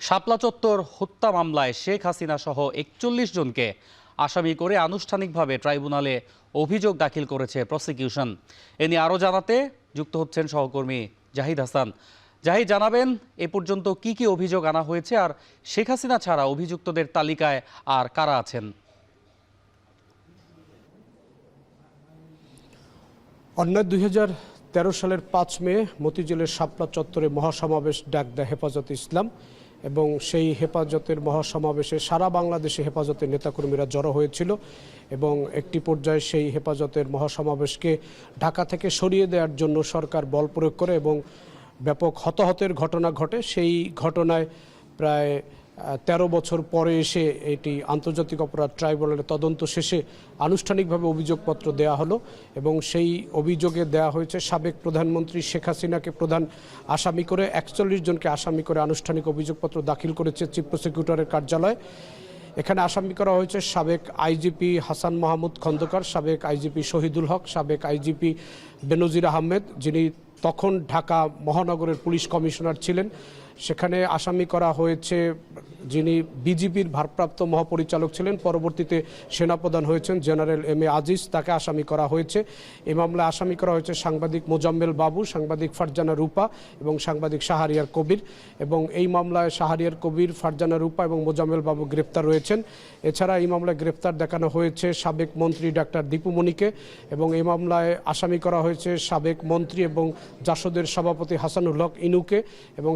শাপলা চত্বর হত্যা মামলায় শেখ হাসিনা সহ ৪১ জনকে আসামি করে আনুষ্ঠানিকভাবে ট্রাইব্যুনালে অভিযোগ দাখিল করেছে প্রসিকিউশন। এ নিয়ে আরও জানাতে যুক্ত হচ্ছেন সহকর্মী জাহিদ হাসান। জাহিদ, জানাবেন এ পর্যন্ত কি কি অভিযোগ আনা হয়েছে, আর শেখ হাসিনা ছাড়া অভিযুক্তদের তালিকায় আর কারা আছেন? অন্যায় ২০১৩ সালের ৫ মে মতিঝিলের শাপলা চত্বরে মহাসমাবেশ ডাক দেয় হেফাজতে ইসলাম এবং সেই হেফাজতের মহাসমাবেশে সারা বাংলাদেশে হেফাজতের নেতাকর্মীরা জড়ো হয়েছিল এবং একটি পর্যায়ে সেই হেফাজতের মহাসমাবেশকে ঢাকা থেকে সরিয়ে দেওয়ার জন্য সরকার বল প্রয়োগ করে এবং ব্যাপক হতাহতের ঘটনা ঘটে। সেই ঘটনায় প্রায় ১৩ বছর পরে এসে এটি আন্তর্জাতিক অপরাধ ট্রাইব্যুনালের তদন্ত শেষে আনুষ্ঠানিকভাবে অভিযোগপত্র দেয়া হলো এবং সেই অভিযোগে দেয়া হয়েছে সাবেক প্রধানমন্ত্রী শেখ হাসিনাকে প্রধান আসামি করে ৪১ জনকে আসামি করে আনুষ্ঠানিক অভিযোগপত্র দাখিল করেছে চিফ প্রসিকিউটরের কার্যালয়। এখানে আসামি করা হয়েছে সাবেক আইজিপি হাসান মাহমুদ খন্দকার, সাবেক আইজিপি শহীদুল হক, সাবেক আইজিপি বেনজির আহমেদ, যিনি তখন ঢাকা মহানগরের পুলিশ কমিশনার ছিলেন। সেখানে আসামি করা হয়েছে যিনি বিজিবির ভারপ্রাপ্ত মহাপরিচালক ছিলেন, পরবর্তীতে সেনাপ্রধান হয়েছেন জেনারেল এম এ আজিজ, তাকে আসামি করা হয়েছে। এই মামলায় আসামি করা হয়েছে সাংবাদিক মোজাম্মেল বাবু, সাংবাদিক ফারজানা রূপা এবং সাংবাদিক শাহরিয়ার কবির। এবং এই মামলায় শাহরিয়ার কবির, ফারজানা রূপা এবং মোজাম্মেল বাবু গ্রেপ্তার রয়েছেন। এছাড়া এই মামলায় গ্রেপ্তার দেখানো হয়েছে সাবেক মন্ত্রী ডাক্তার দীপু মনিকে এবং এই মামলায় আসামি করা হয়েছে সাবেক মন্ত্রী এবং জাসদের সভাপতি হাসানুল হক ইনুকে এবং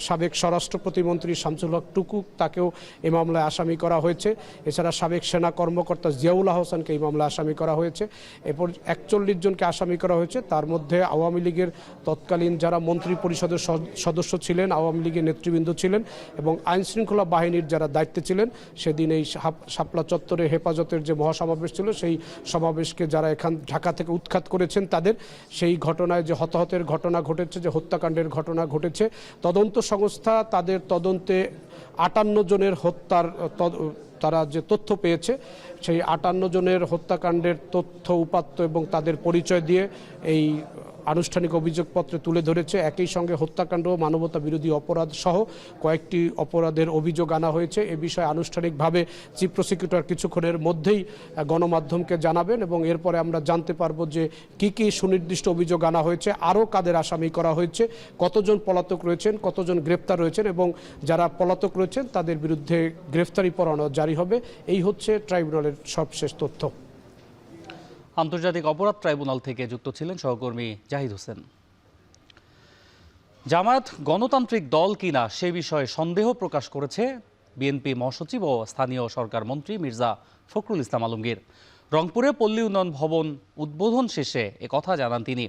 সাবেক স্বরাষ্ট্র প্রতিমন্ত্রী শামসুল হক টুকু, তাকেও এই মামলায় আসামি করা হয়েছে। এছাড়া সাবেক সেনা কর্মকর্তা জিয়াউল্লাহ হোসেনকে এই মামলায় আসামি করা হয়েছে। এরপর ৪১ জনকে আসামি করা হয়েছে। তার মধ্যে আওয়ামী লীগের তৎকালীন যারা মন্ত্রী পরিষদের সদস্য ছিলেন, আওয়ামী লীগের নেতৃবৃন্দ ছিলেন এবং আইনশৃঙ্খলা বাহিনীর যারা দায়িত্বে ছিলেন। সেদিন এই শাপলা চত্বরে হেফাজতের যে মহাসমাবেশ ছিল, সেই সমাবেশকে যারা ঢাকা থেকে উৎখাত করেছেন তাদের, সেই ঘটনায় যে হতাহতের ঘটনা ঘটেছে, যে হত্যাকাণ্ডের ঘটনা ঘটেছে, তদন্ত সংস্থা তাদের তদন্তে ৫৮ জনের হত্যার তারা যে তথ্য পেয়েছে, সেই ৫৮ জনের হত্যাকাণ্ডের তথ্য উপাত্ত এবং তাদের পরিচয় দিয়ে এই আনুষ্ঠানিক অভিযোগপত্রে তুলে ধরেছে। একই সঙ্গে হত্যাকাণ্ড, মানবতা বিরোধী অপরাধ সহ কয়েকটি অপরাধের অভিযোগ আনা হয়েছে। এ বিষয়ে আনুষ্ঠানিকভাবে চিফ প্রসিকিউটর কিছুক্ষণের মধ্যেই গণমাধ্যমকে জানাবেন এবং এরপরে আমরা জানতে পারবো যে কি কি সুনির্দিষ্ট অভিযোগ আনা হয়েছে, আরও কাদের আসামি করা হয়েছে, কতজন পলাতক রয়েছেন, কতজন গ্রেপ্তার রয়েছেন এবং যারা পলাতক রয়েছেন তাদের বিরুদ্ধে গ্রেফতারি পরোয়ানা জারি হবে। এই হচ্ছে ট্রাইব্যুনালের সবশেষ তথ্য। আন্তর্জাতিক অপরাধ ট্রাইব্যুনাল থেকে যুক্ত ছিলেন সহকর্মী জাহিদ হোসেন। জামায়াত গণতান্ত্রিক দল কিনা সে বিষয়ে সন্দেহ প্রকাশ করেছে বিএনপি মহাসচিব ও স্থানীয় সরকার মন্ত্রী মির্জা ফখরুল ইসলাম আলমগীর। রংপুরে পল্লী উন্নয়ন ভবন উদ্বোধন শেষে একথা জানান তিনি।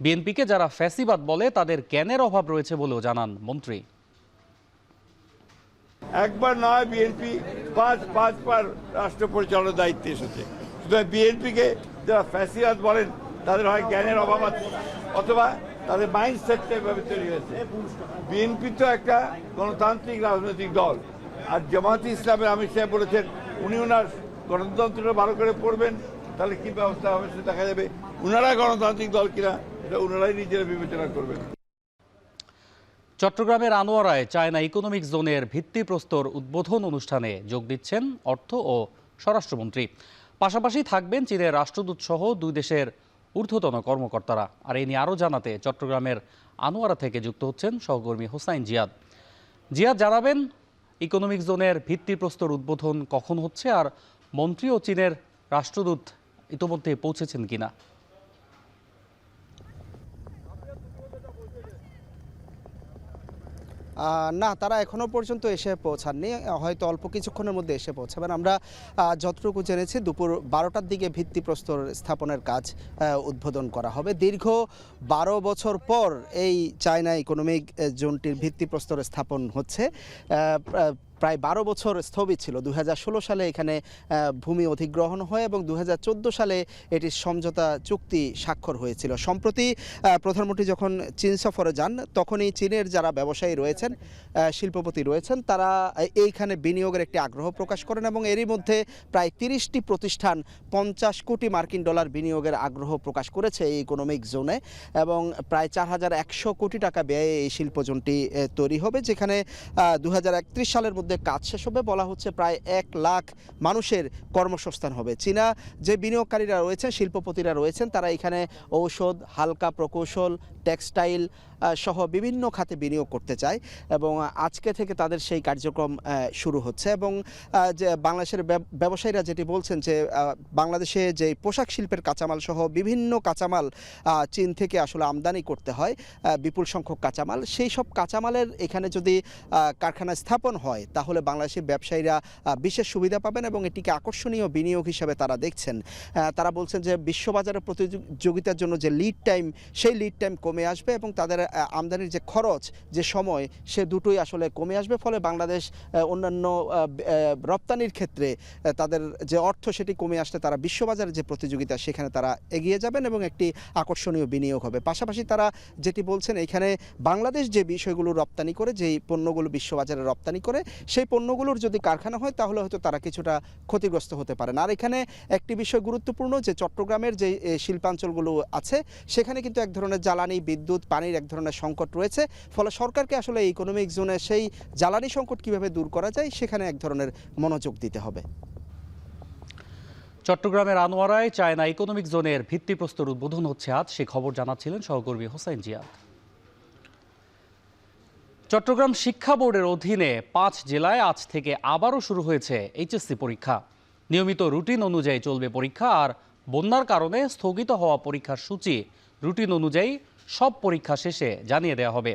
বিএনপিকে যারা ফ্যাসিবাদ বলে তাদের জ্ঞানের অভাব রয়েছে বলেও জানান মন্ত্রী। একবার নয়, বিএনপি পাঁচবার রাষ্ট্র পরিচালনার দায়িত্বে এসেছে। সুতরাং বিএনপিকে যারা ফ্যাসিবাদ বলেন তাদের হয় জ্ঞানের অভাব আছে অথবা তাদের মাইন্ডসেটটা এভাবে তৈরি হয়েছে। বিএনপি তো একটা গণতান্ত্রিক রাজনৈতিক দল, আর জামায়াতে ইসলামের আমির সাহেব বলেছেন উনি ওনার গণতন্ত্রটা ভালো করে পড়বেন, তাহলে কি ব্যবস্থা হবে সেটা দেখা যাবে। ওনারা গণতান্ত্রিক দল কিনা এটা ওনারাই নিজেরা বিবেচনা করবেন। চট্টগ্রামের আনোয়ারায় চায়না ইকোনমিক জোনের ভিত্তিপ্রস্তর উদ্বোধন অনুষ্ঠানে যোগ দিচ্ছেন অর্থ ও স্বরাষ্ট্রমন্ত্রী। পাশাপাশি থাকবেন চীনের রাষ্ট্রদূত সহ দুই দেশের ঊর্ধ্বতন কর্মকর্তারা। আর এই নিয়ে আরও জানাতে চট্টগ্রামের আনোয়ারা থেকে যুক্ত হচ্ছেন সহকর্মী হোসাইন জিয়াদ। জিয়াদ, জানাবেন ইকোনমিক জোনের ভিত্তিপ্রস্তর উদ্বোধন কখন হচ্ছে, আর মন্ত্রী ও চীনের রাষ্ট্রদূত ইতোমধ্যে পৌঁছেছেন কিনা? না, তারা এখনও পর্যন্ত এসে পৌঁছাননি, হয়তো অল্প কিছুক্ষণের মধ্যে এসে পৌঁছাবেন। আমরা যতটুকু জেনেছি দুপুর ১২টার দিকে ভিত্তিপ্রস্তর স্থাপনের কাজ উদ্বোধন করা হবে। দীর্ঘ ১২ বছর পর এই চায়না ইকোনমিক জোনটির ভিত্তিপ্রস্তর স্থাপন হচ্ছে। প্রায় 12 বছর স্থগিত ছিল। 2016 সালে এখানে ভূমি অধিগ্রহণ হয় এবং 2014 সালে এটির সমঝোতা চুক্তি স্বাক্ষর হয়েছিল। সম্প্রতি প্রধানমন্ত্রী যখন চীন সফরে যান তখনই চীনের যারা ব্যবসায়ী রয়েছেন, শিল্পপতি রয়েছেন, তারা এইখানে বিনিয়োগের একটি আগ্রহ প্রকাশ করেন এবং এরই মধ্যে প্রায় 30টি প্রতিষ্ঠান 50 কোটি মার্কিন ডলার বিনিয়োগের আগ্রহ প্রকাশ করেছে এই ইকোনমিক জোনে এবং প্রায় 4100 কোটি টাকা ব্যয়ে এই শিল্পজোনটি তৈরি হবে, যেখানে 2031 সালের মধ্যে কাজ শেষ হবে। বলা হচ্ছে প্রায় 1 লাখ মানুষের কর্মসংস্থান হবে। চীনা যে বিনিয়োগকারীরা রয়েছেন, শিল্পপতিরা রয়েছেন, তারা এখানে ঔষধ, হালকা প্রকৌশল, টেক্সটাইল সহ বিভিন্ন খাতে বিনিয়োগ করতে চায় এবং আজকে থেকে তাদের সেই কার্যক্রম শুরু হচ্ছে। এবং যে বাংলাদেশের ব্যবসায়ীরা যেটি বলছেন যে বাংলাদেশে যে পোশাক শিল্পের কাঁচামাল সহ বিভিন্ন কাঁচামাল চীন থেকে আসলে আমদানি করতে হয়, বিপুল সংখ্যক কাঁচামাল, সেই সব কাঁচামালের এখানে যদি কারখানা স্থাপন হয় তাহলে বাংলাদেশের ব্যবসায়ীরা বিশেষ সুবিধা পাবেন এবং এটিকে আকর্ষণীয় বিনিয়োগ হিসাবে তারা দেখছেন। তারা বলছেন যে বিশ্ববাজারে প্রতিযোগিতার জন্য যে লিড টাইম, সেই লিড টাইম কমে আসবে এবং তাদের আমদানির যে খরচ, যে সময়, সে দুটোই আসলে কমে আসবে। ফলে বাংলাদেশ অন্যান্য রপ্তানির ক্ষেত্রে তাদের যে অর্থ সেটি কমে আসলে তারা বিশ্ববাজারে যে প্রতিযোগিতা সেখানে তারা এগিয়ে যাবেন এবং একটি আকর্ষণীয় বিনিয়োগ হবে। পাশাপাশি তারা যেটি বলছেন, এখানে বাংলাদেশ যে বিষয়গুলো রপ্তানি করে, যেই পণ্যগুলো বিশ্ববাজারে রপ্তানি করে, সেই পণ্যগুলোর যদি কারখানা হয় তাহলে হয়তো তারা কিছুটা ক্ষতিগ্রস্ত হতে পারেন। আর এখানে একটি বিষয় গুরুত্বপূর্ণ, যে চট্টগ্রামের যে শিল্পাঞ্চলগুলো আছে সেখানে কিন্তু এক ধরনের জ্বালানি, বিদ্যুৎ, পানির এক ধরনের সংকট রয়েছে। ফলে সরকারকে আসলে ইকোনমিক জোনে সেই জ্বালানি সংকট কিভাবে দূর করা যায় সেখানে এক ধরনের মনোযোগ দিতে হবে। চট্টগ্রামের আনোয়ারায় চায়না ইকোনমিক জোনের ভিত্তিপ্রস্তর উদ্বোধন হচ্ছে আজ, সে খবর জানাচ্ছিলেন সহকর্মী হোসাইন জিয়াদ। চট্টগ্রাম শিক্ষা বোর্ডের অধীনে 5 জেলায় আজ থেকে আবারও শুরু হয়েছে এইচএসসি পরীক্ষা। নিয়মিত রুটিন অনুযায়ী চলবে পরীক্ষা, আর বন্যার কারণে স্থগিত হওয়া পরীক্ষার সূচি রুটিন অনুযায়ী সব পরীক্ষা শেষে জানিয়ে দেওয়া হবে।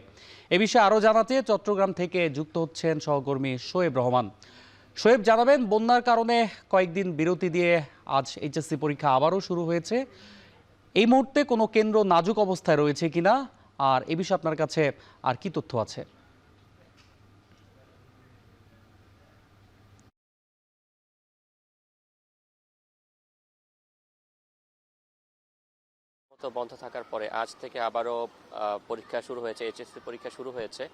এ বিষয়ে আরও জানাতে চট্টগ্রাম থেকে যুক্ত হচ্ছেন সহকর্মী শোয়েব রহমান। শোয়েব, জানাবেন, বন্যার কারণে কয়েকদিন বিরতি দিয়ে আজ এইচএসসি পরীক্ষা আবারও শুরু হয়েছে। এই মুহূর্তে কোনো কেন্দ্র নাজুক অবস্থায় রয়েছে কিনা, আর এ বিষয়ে আপনার কাছে আর কি তথ্য আছে? বন্ধ থাকার পরে আজ থেকে আবারও পরীক্ষা শুরু হয়েছে, এইচএসসি পরীক্ষা শুরু হয়েছে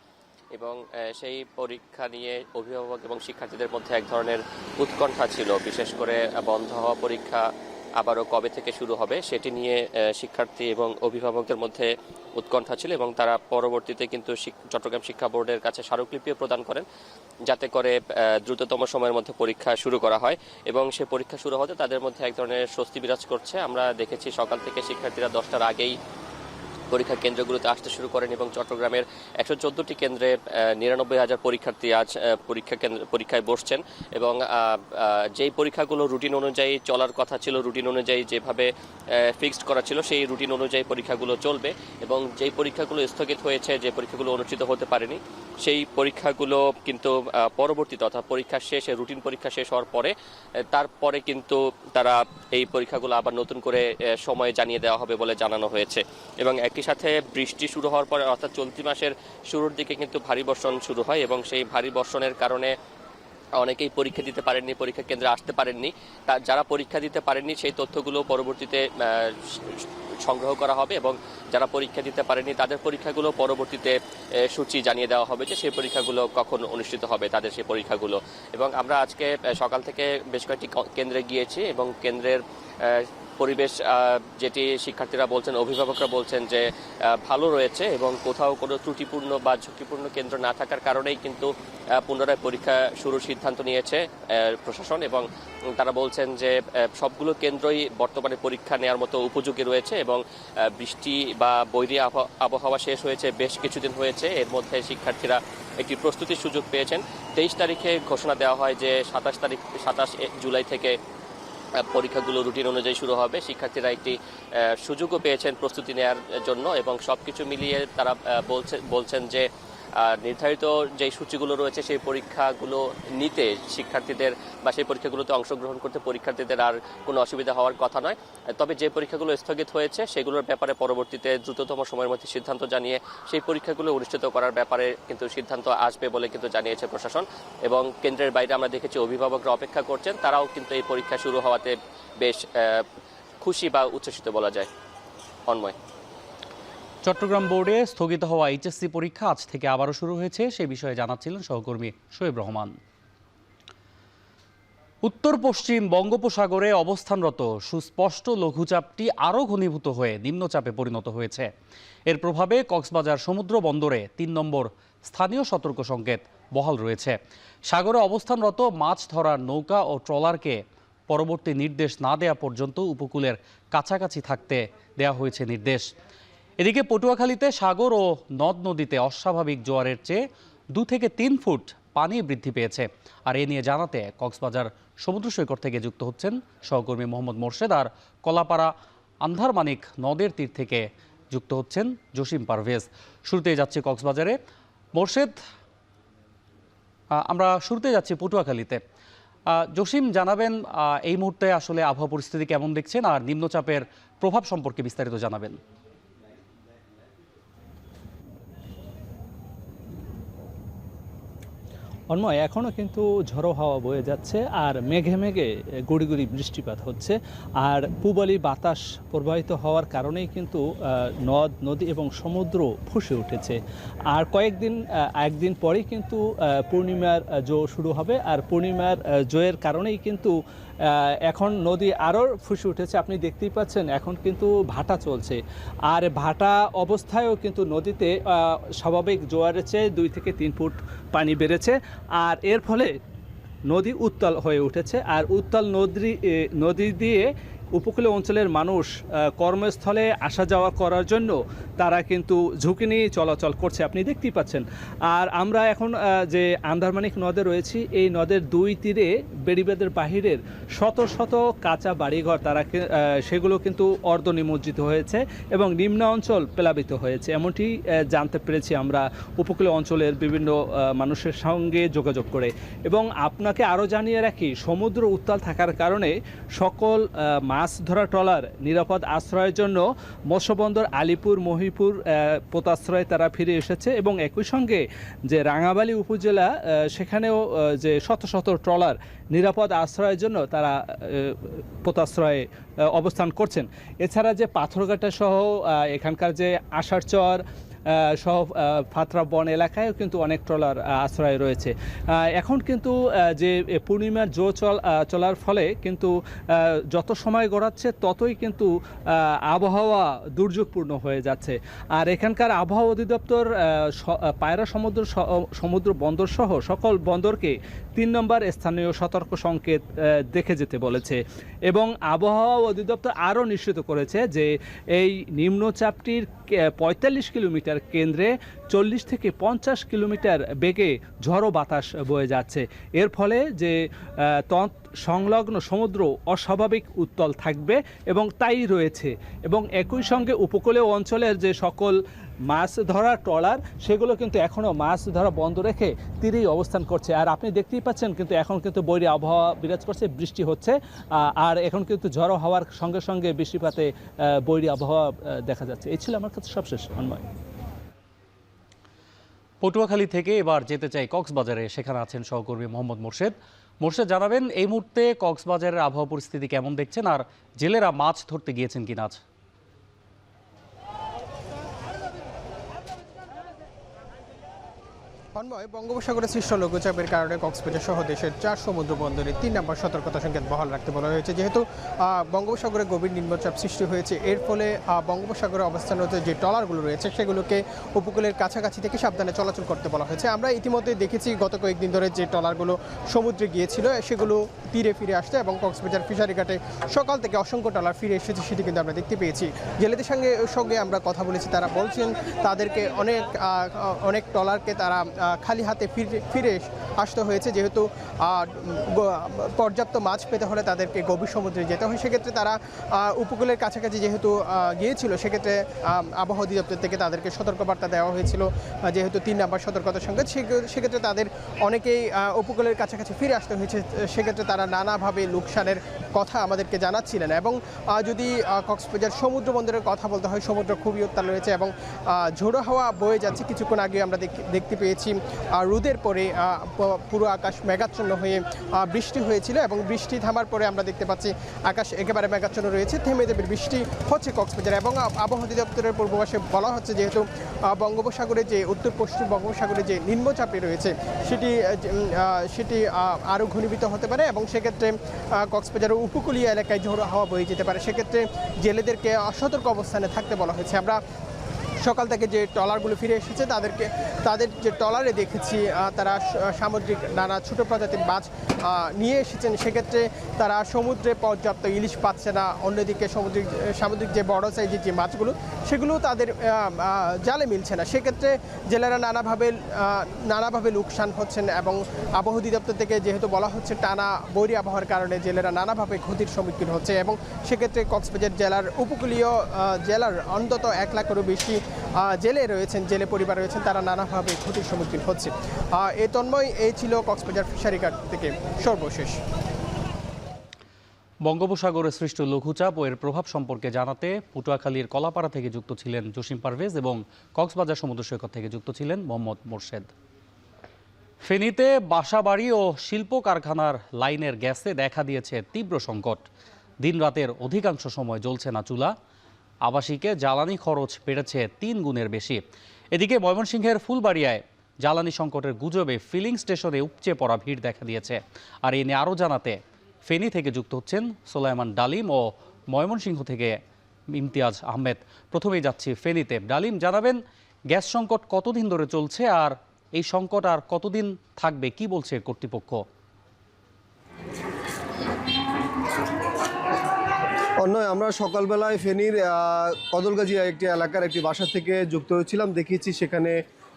এবং সেই পরীক্ষা নিয়ে অভিভাবক এবং শিক্ষার্থীদের মধ্যে এক ধরনের উৎকণ্ঠা ছিল। বিশেষ করে বন্ধ হওয়া পরীক্ষা আবারও কবে থেকে শুরু হবে সেটি নিয়ে শিক্ষার্থী এবং অভিভাবকদের মধ্যে উৎকণ্ঠা ছিল এবং তারা পরবর্তীতে কিন্তু চট্টগ্রাম শিক্ষা বোর্ডের কাছে স্মারকলিপিও প্রদান করেন যাতে করে দ্রুততম সময়ের মধ্যে পরীক্ষা শুরু করা হয় এবং সে পরীক্ষা শুরু হতে তাদের মধ্যে এক ধরনের স্বস্তি বিরাজ করছে। আমরা দেখেছি সকাল থেকে শিক্ষার্থীরা 10টার আগেই পরীক্ষা কেন্দ্রগুলোতে আসতে শুরু করেন এবং চট্টগ্রামের 114টি কেন্দ্রে 99,000 পরীক্ষার্থী আজ পরীক্ষায় বসছেন এবং যেই পরীক্ষাগুলো রুটিন অনুযায়ী চলার কথা ছিল, রুটিন অনুযায়ী যেভাবে ফিক্সড করা ছিল সেই রুটিন অনুযায়ী পরীক্ষাগুলো চলবে এবং যেই পরীক্ষাগুলো স্থগিত হয়েছে, যে পরীক্ষাগুলো অনুষ্ঠিত হতে পারেনি, সেই পরীক্ষাগুলো কিন্তু পরবর্তীতে অর্থাৎ পরীক্ষা শেষে, রুটিন পরীক্ষা শেষ হওয়ার পরে তারপরে কিন্তু তারা এই পরীক্ষাগুলো আবার নতুন করে সময় জানিয়ে দেওয়া হবে বলে জানানো হয়েছে। এবং একই সাথে বৃষ্টি শুরু হওয়ার পরে অর্থাৎ চলতি মাসের শুরুর দিকে কিন্তু ভারী বর্ষণ শুরু হয় এবং সেই ভারী বর্ষণের কারণে অনেকেই পরীক্ষা দিতে পারেননি, পরীক্ষা কেন্দ্রে আসতে পারেননি। যারা পরীক্ষা দিতে পারেননি সেই তথ্যগুলো পরবর্তীতে সংগ্রহ করা হবে এবং যারা পরীক্ষা দিতে পারেননি তাদের পরীক্ষাগুলো পরবর্তীতে সূচি জানিয়ে দেওয়া হবে যে সেই পরীক্ষাগুলো কখন অনুষ্ঠিত হবে, তাদের সেই পরীক্ষাগুলো। এবং আমরা আজকে সকাল থেকে বেশ কয়েকটি কেন্দ্রে গিয়েছি এবং কেন্দ্রের পরিবেশ যেটি শিক্ষার্থীরা বলছেন, অভিভাবকরা বলছেন যে ভালো রয়েছে এবং কোথাও কোনো ত্রুটিপূর্ণ বা ঝুঁকিপূর্ণ কেন্দ্র না থাকার কারণেই কিন্তু পুনরায় পরীক্ষা শুরুর সিদ্ধান্ত নিয়েছে প্রশাসন এবং তারা বলছেন যে সবগুলো কেন্দ্রই বর্তমানে পরীক্ষা নেওয়ার মতো উপযোগী রয়েছে এবং বৃষ্টি বা বৈরী আবহাওয়া শেষ হয়েছে, বেশ কিছুদিন হয়েছে। এর মধ্যে শিক্ষার্থীরা একটি প্রস্তুতির সুযোগ পেয়েছেন। 23 তারিখে ঘোষণা দেওয়া হয় যে 27 জুলাই থেকে পরীক্ষাগুলো রুটিন অনুযায়ী শুরু হবে। শিক্ষার্থীরা একটি সুযোগও পেয়েছেন প্রস্তুতি নেওয়ার জন্য এবং সবকিছু মিলিয়ে তারা বলছেন যে নির্ধারিত যে সূচিগুলো রয়েছে সেই পরীক্ষাগুলো নিতে শিক্ষার্থীদের বা সেই পরীক্ষাগুলোতে অংশগ্রহণ করতে পরীক্ষার্থীদের আর কোনো অসুবিধা হওয়ার কথা নয়। তবে যে পরীক্ষাগুলো স্থগিত হয়েছে সেগুলোর ব্যাপারে পরবর্তীতে দ্রুততম সময়ের মধ্যে সিদ্ধান্ত জানিয়ে সেই পরীক্ষাগুলো অনুষ্ঠিত করার ব্যাপারে কিন্তু সিদ্ধান্ত আসবে বলে কিন্তু জানিয়েছে প্রশাসন। এবং কেন্দ্রের বাইরে আমরা দেখেছি অভিভাবকরা অপেক্ষা করছেন, তারাও কিন্তু এই পরীক্ষা শুরু হওয়াতে বেশ খুশি বা উচ্ছ্বসিত বলা যায়। অন্ময়, চট্টগ্রাম বোর্ডে স্থগিত হওয়া এইচএসসি পরীক্ষা আজ থেকে আবারও শুরু হয়েছে, সে বিষয়ে জানাচ্ছিলেন সহকর্মী শোয়েব রহমান। উত্তর পশ্চিম বঙ্গোপসাগরে অবস্থানরত সুস্পষ্ট লঘুচাপটি আরও ঘনীভূত হয়ে নিম্নচাপে পরিণত হয়েছে। এর প্রভাবে কক্সবাজার সমুদ্র বন্দরে ৩ নম্বর স্থানীয় সতর্ক সংকেত বহাল রয়েছে। সাগরে অবস্থানরত মাছ ধরার নৌকা ও ট্রলারকে পরবর্তী নির্দেশ না দেওয়া পর্যন্ত উপকূলের কাছাকাছি থাকতে দেওয়া হয়েছে নির্দেশ। এদিকে পটুয়াখালীতে সাগর ও নদ নদীতে অস্বাভাবিক জোয়ারের চেয়ে 2 থেকে 3 ফুট পানি বৃদ্ধি পেয়েছে। আর এ নিয়ে জানাতে কক্সবাজার সমুদ্র সৈকত থেকে যুক্ত হচ্ছেন সহকর্মী মোহাম্মদ মোর্শেদ, আর কলাপাড়া আন্ধারমানিক নদের তীর থেকে যুক্ত হচ্ছেন জসিম পারভেজ। শুরুতেই যাচ্ছি কক্সবাজারে। মোর্শেদ, আমরা শুরুতে যাচ্ছি পটুয়াখালীতে। জসিম, জানাবেন এই মুহূর্তে আসলে আবহাওয়া পরিস্থিতি কেমন দেখছেন, আর নিম্নচাপের প্রভাব সম্পর্কে বিস্তারিত জানাবেন। অন্যয় এখনও কিন্তু ঝড়ো হাওয়া বয়ে যাচ্ছে আর মেঘে মেঘে গুড়ি গুড়ি বৃষ্টিপাত হচ্ছে। আর পূবালি বাতাস প্রবাহিত হওয়ার কারণেই কিন্তু নদ নদী এবং সমুদ্র ফুঁসে উঠেছে। আর একদিন পরেই কিন্তু পূর্ণিমার জো শুরু হবে। আর পূর্ণিমার জোয়ের কারণেই কিন্তু এখন নদী আরও ফুঁসে উঠেছে। আপনি দেখতেই পাচ্ছেন এখন কিন্তু ভাটা চলছে। আর ভাটা অবস্থায়ও কিন্তু নদীতে স্বাভাবিক জোয়ারের চেয়ে 2 থেকে 3 ফুট পানি বেড়েছে। আর এর ফলে নদী উত্তাল হয়ে উঠেছে। আর উত্তাল নদী দিয়ে উপকূলীয় অঞ্চলের মানুষ কর্মস্থলে আসা যাওয়া করার জন্য তারা কিন্তু ঝুঁকি নিয়ে চলাচল করছে, আপনি দেখতেই পাচ্ছেন। আর আমরা এখন যে আন্দারমানিক নদে রয়েছি, এই নদের 2 তীরে বেড়িবাঁধের বাহিরের শত শত কাঁচা বাড়িঘর সেগুলো কিন্তু অর্ধ নিমজ্জিত হয়েছে এবং নিম্ন অঞ্চল প্লাবিত হয়েছে, এমনটি জানতে পেরেছি আমরা উপকূলীয় অঞ্চলের বিভিন্ন মানুষের সঙ্গে যোগাযোগ করে। এবং আপনাকে আরও জানিয়ে রাখি, সমুদ্র উত্তাল থাকার কারণে সকল মাছ ধরা ট্রলার নিরাপদ আশ্রয়ের জন্য মৎস্যবন্দর আলিপুর মহিপুর পোতাশ্রয়ে তারা ফিরে এসেছে। এবং একই সঙ্গে যে রাঙাবালী উপজেলা, সেখানেও যে শত শত ট্রলার নিরাপদ আশ্রয়ের জন্য তারা পোতাশ্রয়ে অবস্থান করছেন। এছাড়া যে পাথরঘাটা সহ এখানকার যে আষাঢ়চর সহ ফাতরা বন এলাকায়ও কিন্তু অনেক ট্রলার আশ্রয় রয়েছে। এখন কিন্তু যে পূর্ণিমার জো চলার ফলে কিন্তু যত সময় গড়াচ্ছে ততই কিন্তু আবহাওয়া দুর্যোগপূর্ণ হয়ে যাচ্ছে। আর এখানকার আবহাওয়া অধিদপ্তর পায়রা সমুদ্র বন্দর সহ সকল বন্দরকে 3 নম্বর স্থানীয় সতর্ক সংকেত দেখে যেতে বলেছে। এবং আবহাওয়া অধিদপ্তর আরও নিশ্চিত করেছে যে এই নিম্নচাপটির 45 কিলোমিটার কেন্দ্রে 40 থেকে 50 কিলোমিটার বেগে ঝড়ো বাতাস বয়ে যাচ্ছে। এর ফলে যে সংলগ্ন সমুদ্র অস্বাভাবিক উত্তাল থাকবে এবং তাই রয়েছে। এবং একই সঙ্গে উপকূলীয় অঞ্চলের যে সকল মাছ ধরা ট্রলার সেগুলো কিন্তু এখনও মাছ ধরা বন্ধ রেখে তীরেই অবস্থান করছে। আর আপনি দেখতেই পাচ্ছেন কিন্তু এখন কিন্তু বৈরী আবহাওয়া বিরাজ করছে, বৃষ্টি হচ্ছে। আর এখন কিন্তু ঝড়ো হওয়ার সঙ্গে সঙ্গে বৃষ্টিপাতে বৈরী আবহাওয়া দেখা যাচ্ছে। এই ছিল আমার কাছে সবশেষ অন্যয়। পটুয়াখালী থেকে এবার যেতে চাই কক্সবাজারে, সেখানে আছেন সহকর্মী মোহাম্মদ মোর্শেদ। মোর্শেদ, জানাবেন এই মুহূর্তে কক্সবাজারের আবহাওয়া পরিস্থিতি কেমন দেখছেন, আর জেলেরা মাছ ধরতে গিয়েছেন কিনা আজ? বঙ্গোপসাগরে সৃষ্ট লঘুচাপের কারণে কক্সবাজার সহ দেশের 4 সমুদ্র বন্দরে 3 নম্বর সতর্কতা সংকেত বহাল রাখতে বলা হয়েছে। যেহেতু বঙ্গোপসাগরে গভীর নিম্নচাপ সৃষ্টি হয়েছে, এর ফলে বঙ্গোপসাগরে অবস্থানরত যে ট্রলারগুলো রয়েছে সেগুলোকে উপকূলের কাছাকাছি থেকে সাবধানে চলাচল করতে বলা হয়েছে। আমরা ইতিমধ্যে দেখেছি গত কয়েকদিন ধরে যে ট্রলারগুলো সমুদ্রে গিয়েছিল সেগুলো তীরে ফিরে আসছে এবং কক্সবাজার ফিশারি ঘাটে সকাল থেকে অসংখ্য ট্রলার ফিরে এসেছে, সেটি কিন্তু আমরা দেখতে পেয়েছি। জেলেদের সঙ্গে আমরা কথা বলেছি, তারা বলছেন তাদেরকে অনেক ট্রলারকে তারা খালি হাতে ফিরে আসতে হয়েছে, যেহেতু পর্যাপ্ত মাছ পেতে হলে তাদেরকে গভীর সমুদ্রে যেতে হয়। সেক্ষেত্রে তারা উপকূলের কাছাকাছি যেহেতু গিয়েছিল, সেক্ষেত্রে আবহাওয়া অধিদপ্তর থেকে তাদেরকে সতর্কবার্তা দেওয়া হয়েছিল, যেহেতু 3 নম্বর সতর্কতা সংকেত। সেক্ষেত্রে তাদের অনেকেই উপকূলের কাছাকাছি ফিরে আসতে হয়েছে। সেক্ষেত্রে তারা নানাভাবে লোকসানের কথা আমাদেরকে জানাচ্ছিলেন। এবং যদি কক্সবাজার সমুদ্র বন্দরের কথা বলতে হয়, সমুদ্র খুবই উত্তাল রয়েছে এবং ঝোড়ো হাওয়া বয়ে যাচ্ছে। কিছুক্ষণ আগে আমরা দেখতে পেয়েছি রোদের পরে পুরো আকাশ মেঘাচ্ছন্ন হয়ে বৃষ্টি হয়েছিল, এবং বৃষ্টি থামার পরে আমরা দেখতে পাচ্ছি আকাশ একেবারে মেঘাচ্ছন্ন রয়েছে, থেমে দেবে বৃষ্টি হচ্ছে কক্সবাজারে। এবং আবহাওয়া অধিদপ্তরের পূর্বাভাসে বলা হচ্ছে, যেহেতু বঙ্গোপসাগরে যে উত্তর পশ্চিম বঙ্গোপসাগরে যে নিম্নচাপে রয়েছে সেটি আরও ঘনীভূত হতে পারে, এবং সেক্ষেত্রে কক্সবাজারের উপকূলীয় এলাকায় ঝোড়ো হাওয়া বয়ে যেতে পারে। সেক্ষেত্রে জেলেদেরকে সতর্ক অবস্থানে থাকতে বলা হয়েছে। আমরা সকাল থেকে যে ট্রলারগুলো ফিরে এসেছে তাদের যে ট্রলারে দেখেছি তারা সামুদ্রিক নানা ছোট প্রজাতির মাছ নিয়ে এসেছেন। সেক্ষেত্রে তারা সমুদ্রে পর্যাপ্ত ইলিশ পাচ্ছে না। অন্যদিকে সামুদ্রিক যে বড় সাইজের যে মাছগুলো, সেগুলো তাদের জালে মিলছে না। সেক্ষেত্রে জেলেরা নানাভাবে লোকসান হচ্ছেন, এবং আবহাওয়া অধিদপ্তর থেকে যেহেতু বলা হচ্ছে টানা বৈরী আবহাওয়ার কারণে জেলেরা নানাভাবে ক্ষতির সম্মুখীন হচ্ছে। এবং সেক্ষেত্রে কক্সবাজার জেলার উপকূলীয় জেলার অন্তত 1 লাখেরও বেশি জেলে রয়েছেন, জেলে পরিবার রয়েছেন, তারা নানাভাবে ক্ষতির সম্মুখীন হচ্ছে। এই ছিল কক্সবাজার ফিশারি ঘাট থেকে সর্বশেষ। বঙ্গোপসাগরে সৃষ্ট লঘুচাপ ও এর প্রভাব সম্পর্কে জানাতে পটুয়াখালীর কলাপাড়া থেকে যুক্ত ছিলেন জসিম পারভেজ এবং কক্সবাজার সমুদ্র সৈকত থেকে যুক্ত ছিলেন মোহাম্মদ মোরশেদ। ফেনীতে বাসাবাড়ি ও শিল্প কারখানার লাইনের গ্যাসে দেখা দিয়েছে তীব্র সংকট। দিনরাতের অধিকাংশ সময় জ্বলছে না চুলা। আবাসিকে জ্বালানি খরচ বেড়েছে 3 গুণের বেশি। এদিকে ময়মনসিংহের ফুলবাড়িয়ায় জ্বালানি সংকটের গুজবে ফিলিং স্টেশনে উপচে পড়া ভিড় দেখা দিয়েছে। আর এ নিয়ে আরও জানাতে ফেনী থেকে যুক্ত হচ্ছেন সোলাইমান ডালিম ও ময়মনসিংহ থেকে ইমতিয়াজ আহমেদ। প্রথমেই যাচ্ছি ফেনীতে। ডালিম, জানাবেন গ্যাস সংকট কতদিন ধরে চলছে, আর এই সংকট আর কতদিন থাকবে, কি বলছে কর্তৃপক্ষ? আমরা সকালবেলায় ফেনীর কদলগাজী একটি এলাকার একটি বাসা থেকে যুক্ত হয়েছিলাম, দেখিয়েছি সেখানে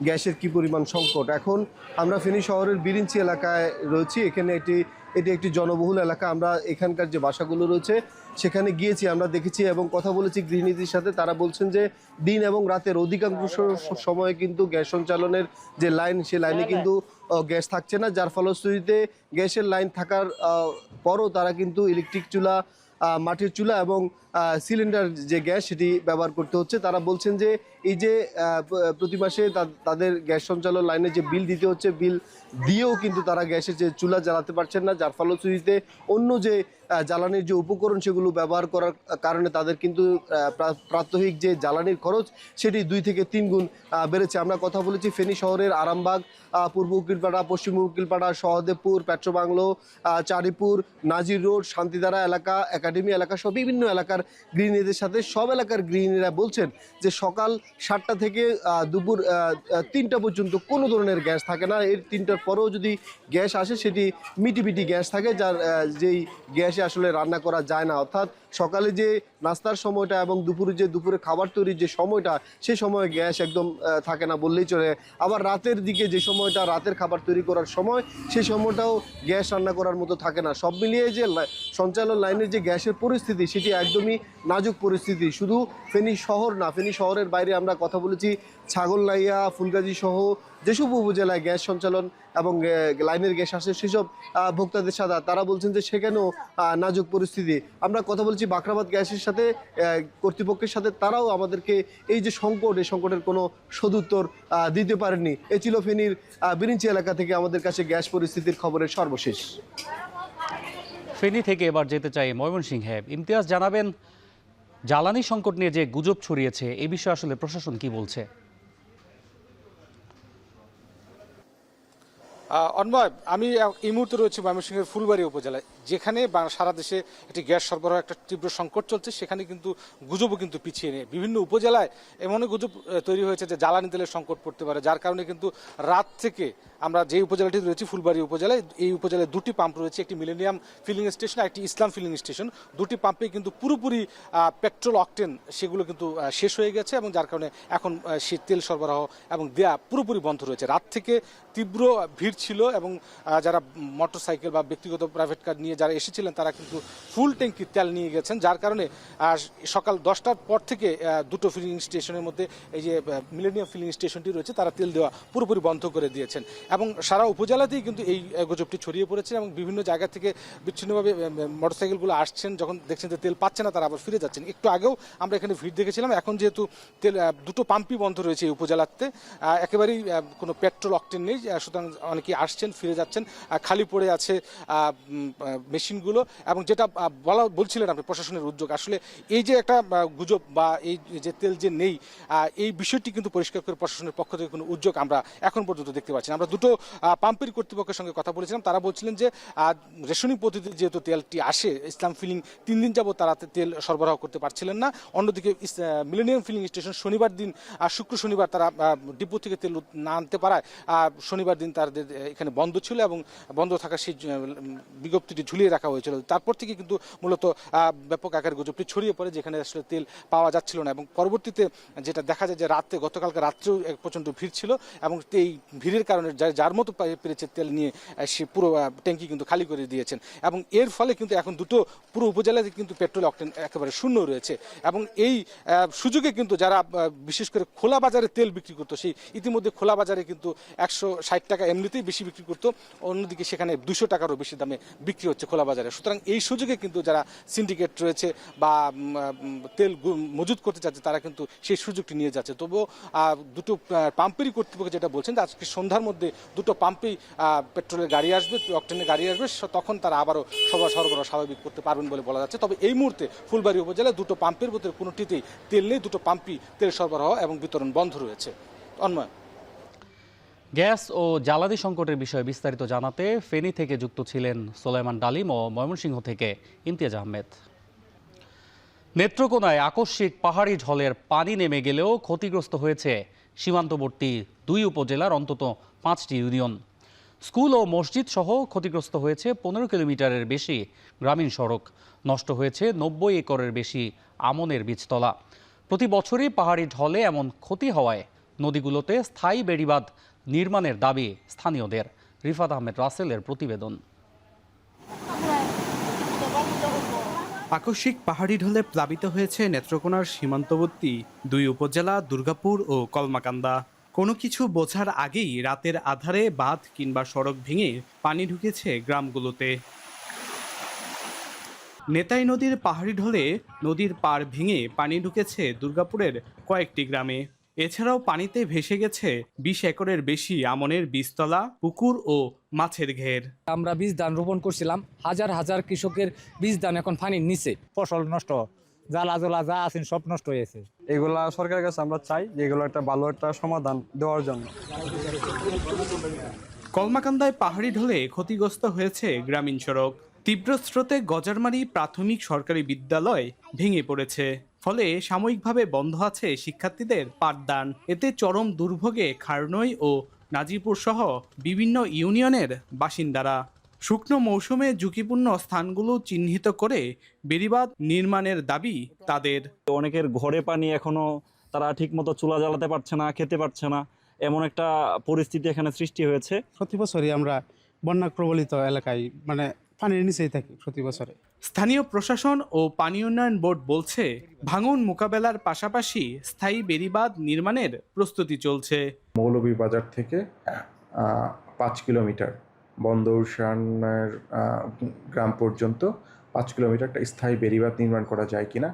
গ্যাসের কি পরিমাণ সংকট। এখন আমরা ফেনী শহরের বিরিঞ্চি এলাকায় রয়েছি। এটি একটি জনবহুল এলাকা। আমরা এখানকার যে বাসাগুলো রয়েছে সেখানে গিয়েছি, আমরা দেখেছি এবং কথা বলেছি গৃহিণীদের সাথে। তারা বলছেন যে দিন এবং রাতের অধিকাংশ সময়ে কিন্তু গ্যাস সঞ্চালনের যে লাইন, সে লাইনে কিন্তু গ্যাস থাকছে না, যার ফলশ্রুতিতে গ্যাসের লাইন থাকার পরও তারা কিন্তু ইলেকট্রিক চুলা, মাটির চুলা এবং সিলিন্ডার যে গ্যাস, সেটি ব্যবহার করতে হচ্ছে। তারা বলছেন যে এই যে প্রতি মাসে তাদের গ্যাস সঞ্চালন লাইনে যে বিল দিতে হচ্ছে, বিল দিয়েও কিন্তু তারা গ্যাসের যে চুলা জ্বালাতে পারছেন না, যার ফলশ্রুতিতে অন্য যে জ্বালানির যে উপকরণ সেগুলো ব্যবহার করার কারণে তাদের কিন্তু প্রাত্যহিক যে জ্বালানির খরচ সেটি 2 থেকে 3 গুণ বেড়েছে। আমরা কথা বলেছি ফেনী শহরের আরামবাগ, পূর্ব উকিলপাড়া, পশ্চিম উকিলপাড়া, সহদেবপুর, পেট্রোবাংলো, চারিপুর, নাজির রোড, শান্তিধারা এলাকা, একাডেমি এলাকা সহ বিভিন্ন এলাকার গৃহিণীদের সাথে সব এলাকার গৃহিণীরা বলছেন যে সকাল 7টা থেকে দুপুর 3টা পর্যন্ত কোনো ধরনের গ্যাস থাকে না। এর 3টার পরেও যদি গ্যাস আসে সেটি মিটিমিটি গ্যাস থাকে, যার যেই গ্যাসে আসলে রান্না করা যায় না। অর্থাৎ সকালে যে নাস্তার সময়টা এবং দুপুরে খাবার তৈরির যে সময়টা, সেই সময় গ্যাস একদম থাকে না বললেই চলে। আবার রাতের দিকে যে সময়টা, রাতের খাবার তৈরি করার সময়, সেই সময়টাও গ্যাস রান্না করার মতো থাকে না। সব মিলিয়ে যে সঞ্চালন লাইনের যে গ্যাসের পরিস্থিতি, সেটি একদমই নাজুক পরিস্থিতি। শুধু ফেনী শহর না, ফেনী শহরের বাইরে আমরা কথা বলেছি ছাগলনাইয়া, ফুলগাজী সহ যেসব উপজেলায় গ্যাস সঞ্চালন এবং লাইনের গ্যাস আসে সেসব ভোক্তাদের সাথে, তারা বলছেন যে সেখানেও নাজুক পরিস্থিতি। আমরা কথা বলছি বাখরাবাদ গ্যাসের সাথে, কর্তৃপক্ষের সাথে, তারাও আমাদেরকে এই যে সংকট, এই সংকটের কোনো সদুত্তর দিতে পারেননি। এ ছিল ফেনীর বিরিঞ্চি এলাকা থেকে আমাদের কাছে গ্যাস পরিস্থিতির খবরের সর্বশেষ। ফেনী থেকে এবার যেতে চাই ময়মনসিংহে। ইমতিয়াজ, জানাবেন জ্বালানি সংকট নিয়ে যে গুজব ছড়িয়েছে, এই বিষয়ে আসলে প্রশাসন কি বলছে? অন্ময়, আমি এই মুহূর্তে রয়েছি ময়মনসিংহের ফুলবাড়ী উপজেলায়, যেখানে সারা দেশে একটি গ্যাস সরবরাহ একটা তীব্র সংকট চলছে। সেখানে কিন্তু গুজবও কিন্তু পিছিয়ে নেই। বিভিন্ন উপজেলায় এমন গুজব তৈরি হয়েছে যে জ্বালানি তেলের সংকট পড়তে পারে, যার কারণে কিন্তু রাত থেকে আমরা যে উপজেলাটি রয়েছি ফুলবাড়ী উপজেলায়, এই উপজেলায় দুটি পাম্প রয়েছে, একটি মিলেনিয়াম ফিলিং স্টেশন, একটি ইসলাম ফিলিং স্টেশন। দুটি পাম্পে কিন্তু পুরোপুরি পেট্রোল অকটেন সেগুলো কিন্তু শেষ হয়ে গেছে, এবং যার কারণে এখন সে তেল সরবরাহ এবং দেয়া পুরোপুরি বন্ধ রয়েছে। রাত থেকে তীব্র ভিড় ছিল, এবং যারা মোটরসাইকেল বা ব্যক্তিগত প্রাইভেট কার নিয়ে যারা এসেছিলেন তারা কিন্তু ফুল ট্যাঙ্কি তেল নিয়ে গেছেন, যার কারণে সকাল 10টার পর থেকে দুটো ফিলিং স্টেশনের মধ্যে এই যে মিলেনিয়াম ফিলিং স্টেশনটি রয়েছে তারা তেল দেওয়া পুরোপুরি বন্ধ করে দিয়েছেন। এবং সারা উপজেলাতেই কিন্তু এই গুজবটি ছড়িয়ে পড়েছে, এবং বিভিন্ন জায়গা থেকে বিচ্ছিন্নভাবে মোটরসাইকেলগুলো আসছেন, যখন দেখছেন যে তেল পাচ্ছে না তারা আবার ফিরে যাচ্ছেন। একটু আগেও আমরা এখানে ভিড় দেখেছিলাম। এখন যেহেতু তেল দুটো পাম্পই বন্ধ রয়েছে এই উপজেলাতে, একেবারেই কোনো পেট্রোল অকটেন নেই, সুতরাং অনেকেই আসছেন ফিরে যাচ্ছেন, খালি পড়ে আছে মেশিনগুলো। এবং যেটা বলছিলেন আপনি প্রশাসনের উদ্যোগ, আসলে এই যে একটা গুজব বা এই যে তেল যে নেই, এই বিষয়টি কিন্তু পরিষ্কার করে প্রশাসনের পক্ষ থেকে কোনো উদ্যোগ আমরা এখন পর্যন্ত দেখতে পাচ্ছি না। আমরা দুটো পাম্পের কর্তৃপক্ষের সঙ্গে কথা বলেছিলাম, তারা বলছিলেন যে রেশনিং পদ্ধতিতে যেহেতু তেলটি আসে, ইসলাম ফিলিং 3 দিন যাবত তারা তেল সরবরাহ করতে পারছিলেন না। অন্যদিকে মিলেনিয়াম ফিলিং স্টেশন শনিবার দিন শুক্র শনিবার তারা ডিপো থেকে তেল না আনতে পারায় শনিবার দিন তাদের এখানে বন্ধ ছিল, এবং বন্ধ থাকা সেই বিজ্ঞপ্তিটি ঝুলিয়ে রাখা হয়েছিল। তারপর থেকে কিন্তু মূলত ব্যাপক আকারে গুজবটি ছড়িয়ে পড়ে, যেখানে আসলে তেল পাওয়া যাচ্ছিল না। এবং পরবর্তীতে যেটা দেখা যায় যে গতকালকে রাত্রেও প্রচণ্ড ভিড় ছিল, এবং এই ভিড়ের কারণে যার মতো পেরেছে তেল নিয়ে সে পুরো ট্যাঙ্কি কিন্তু খালি করে দিয়েছেন। এবং এর ফলে কিন্তু এখন পুরো উপজেলাতে কিন্তু পেট্রোল অকটেন একেবারে শূন্য রয়েছে। এবং এই সুযোগে কিন্তু যারা বিশেষ করে খোলা বাজারে তেল বিক্রি করতো, সেই ইতিমধ্যে খোলা বাজারে কিন্তু 160 টাকা এমনিতেই বেশি বিক্রি করতো, অন্যদিকে সেখানে 200 টাকারও বেশি দামে বিক্রি হচ্ছে খোলা বাজারে। সুতরাং এই সুযোগে কিন্তু যারা সিন্ডিকেট রয়েছে বা তেল মজুত করতে চাচ্ছে তারা কিন্তু সেই সুযোগটি নিয়ে যাচ্ছে। তবুও দুটো পাম্পেরই কর্তৃপক্ষ যেটা বলছেন যে আজকে সন্ধ্যার মধ্যে দুটো পাম্পেই পেট্রোলের গাড়ি আসবে, অকটেনের গাড়ি আসবে, তখন তারা আবারও সরবরাহ স্বাভাবিক করতে পারবেন বলে বলা যাচ্ছে। তবে এই মুহূর্তে ফুলবাড়ী উপজেলায় দুটো পাম্পের ভিতরে কোনোটিতেই তেল নেই, দুটো পাম্পই তেল সরবরাহ এবং বিতরণ বন্ধ রয়েছে। অন্যয়, গ্যাস ও জ্বালানি সংকটের বিষয়ে বিস্তারিত জানাতে ফেনী থেকে যুক্ত ছিলেন সোলাইমান ডালিম ও ময়মনসিংহ থেকে ইমতিয়াজ আহমেদ। নেত্রকোনায় আকস্মিক পাহাড়ি ঢলের পানি নেমে গেলেও ক্ষতিগ্রস্ত হয়েছে সীমান্তবর্তী 2 উপজেলার অন্তত 5টি ইউনিয়ন। স্কুল ও মসজিদ সহ ক্ষতিগ্রস্ত হয়েছে 15 কিলোমিটারের বেশি গ্রামীণ সড়ক। নষ্ট হয়েছে 90 একরের বেশি আমনের বীজতলা। প্রতি বছরই পাহাড়ি ঢলে এমন ক্ষতি হওয়ায় নদীগুলোতে স্থায়ী বেড়িবাঁধ নির্মাণের দাবি স্থানীয়দের। রিফাত আহমেদ রাসেলের প্রতিবেদন। আকস্মিক পাহাড়ি ঢলে প্লাবিত হয়েছে নেত্রকোনার সীমান্তবর্তী 2 উপজেলা দুর্গাপুর ও কলমাকান্দা। কোনো কিছু বোঝার আগেই রাতের আধারে বাঁধ কিংবা সড়ক ভেঙে পানি ঢুকেছে গ্রামগুলোতে। নেতাই নদীর পাহাড়ি ঢলে নদীর পাড় ভেঙে পানি ঢুকেছে দুর্গাপুরের কয়েকটি গ্রামে। এছাড়াও পানিতে ভেসে গেছে 20 একরের বেশি আমনের বীজতলা, পুকুর ও মাছের ঘের। আমরা বীজ ধান রোপণ করছিলাম, হাজার হাজার কৃষকের বীজ ধান এখন পানির নিচে। ফসল নষ্ট, জ্বালা যা আছেন সব নষ্ট হয়েছে। এগুলা সরকারের কাছে আমরা চাই যে এগুলো একটা ভালো একটা সমাধান দেওয়ার জন্য। কলমাকান্দায় পাহাড়ি ঢলে ক্ষতিগ্রস্ত হয়েছে গ্রামীণ সড়ক। তীব্র স্রোতে গজারমারি প্রাথমিক সরকারি বিদ্যালয় ভেঙে পড়েছে, ফলে সাময়িকভাবে বন্ধ আছে শিক্ষার্থীদের পাঠদান। এতে চরম দুর্ভোগে খারনই ও নাজিরপুর সহ বিভিন্ন ইউনিয়নের বাসিন্দারা। শুকনো মৌসুমে ঝুঁকিপূর্ণ স্থানগুলো চিহ্নিত করে বেড়িবাঁধ নির্মাণের দাবি তাদের। অনেকের ঘরে পানি, এখনো তারা ঠিকমতো চুলা জ্বালাতে পারছে না, খেতে পারছে না, এমন একটা পরিস্থিতি এখানে সৃষ্টি হয়েছে। প্রতি বছরই আমরা বন্যা প্রবলিত এলাকায় পানির নিচেই থাকি প্রতি বছরে। স্থানীয় প্রশাসন ও পানি উন্নয়ন বোর্ড বলছে, ভাঙন মোকাবেলার পাশাপাশি স্থায়ী বেড়িবাঁধ নির্মাণের প্রস্তুতি চলছে। মৌলভীবাজার থেকে 5 কিলোমিটার বন্দরশানের গ্রাম পর্যন্ত 5 কিলোমিটার একটা স্থায়ী বেড়িবাঁধ নির্মাণ করা যায় কিনা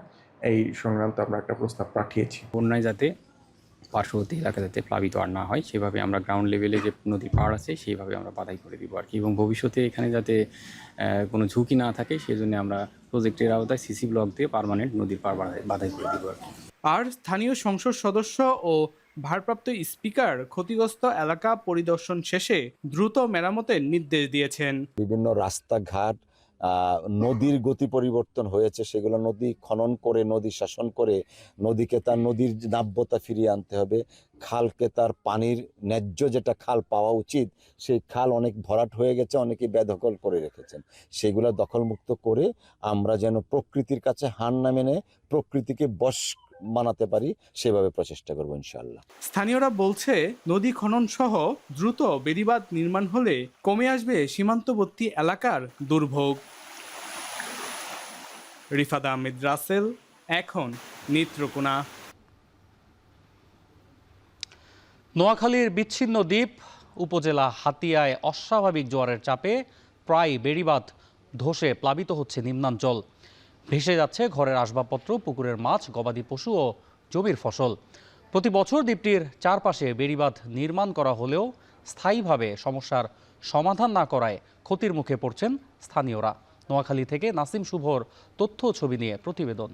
এই সংক্রান্ত আমরা একটা প্রস্তাব পাঠিয়েছি। বন্যায় যাতে পার্শ্ববর্তী এলাকা যাতে প্লাবিত আর না হয় সেভাবে আমরা গ্রাউন্ড লেভেলে যে নদীর পাড় আছে সেইভাবে আমরা বাধাই করে দিব আর কি, এবং ভবিষ্যতে এখানে যাতে কোনো ঝুঁকি না থাকে সেই জন্য আমরা প্রজেক্টের আওতায় সিসি ব্লক দিয়ে পার্মানেন্ট নদীর পাড় বাধাই করে দিব আর কি। আর স্থানীয় সংসদ সদস্য ও ভারপ্রাপ্ত স্পিকার ক্ষতিগ্রস্ত এলাকা পরিদর্শন শেষে দ্রুত মেরামতের নির্দেশ দিয়েছেন। বিভিন্ন রাস্তাঘাট, নদীর গতি পরিবর্তন হয়েছে, সেগুলো নদী খনন করে, নদী শাসন করে নদীকে তার নদীর নাব্যতা ফিরিয়ে আনতে হবে। খালকে তার পানির ন্যায্য যেটা খাল পাওয়া উচিত, সেই খাল অনেক ভরাট হয়ে গেছে, অনেকে বেদখল করে রেখেছেন। সেগুলো দখলমুক্ত করে আমরা যেন প্রকৃতির কাছে হার না মেনে প্রকৃতিকে বশ মানাতে পারি, সেভাবে প্রচেষ্টা করবো ইনশাআল্লাহ। স্থানীয়রা বলছে নদী খনন সহ দ্রুত বেড়িবাঁধ নির্মাণ হলে কমে আসবে সীমান্তবর্তী এলাকার দুর্ভোগ। রিফাত আহমেদ রাসেল, এখন নেত্রকোনা। নোয়াখালীর বিচ্ছিন্ন দ্বীপ উপজেলা হাতিয়ায় অস্বাভাবিক জোয়ারের চাপে প্রায় বেড়িবাঁধ ধসে প্লাবিত হচ্ছে নিম্নাঞ্চল। ভেসে যাচ্ছে ঘরের আসবাবপত্র, পুকুরের মাছ, গবাদি পশু ও জমির ফসল। প্রতি বছর দ্বীপটির চারপাশে বেড়িবাঁধ নির্মাণ করা হলেও স্থায়ীভাবে সমস্যার সমাধান না করায় ক্ষতির মুখে পড়ছেন স্থানীয়রা। নোয়াখালী থেকে নাসিম শুভর তথ্য ছবি নিয়ে প্রতিবেদন।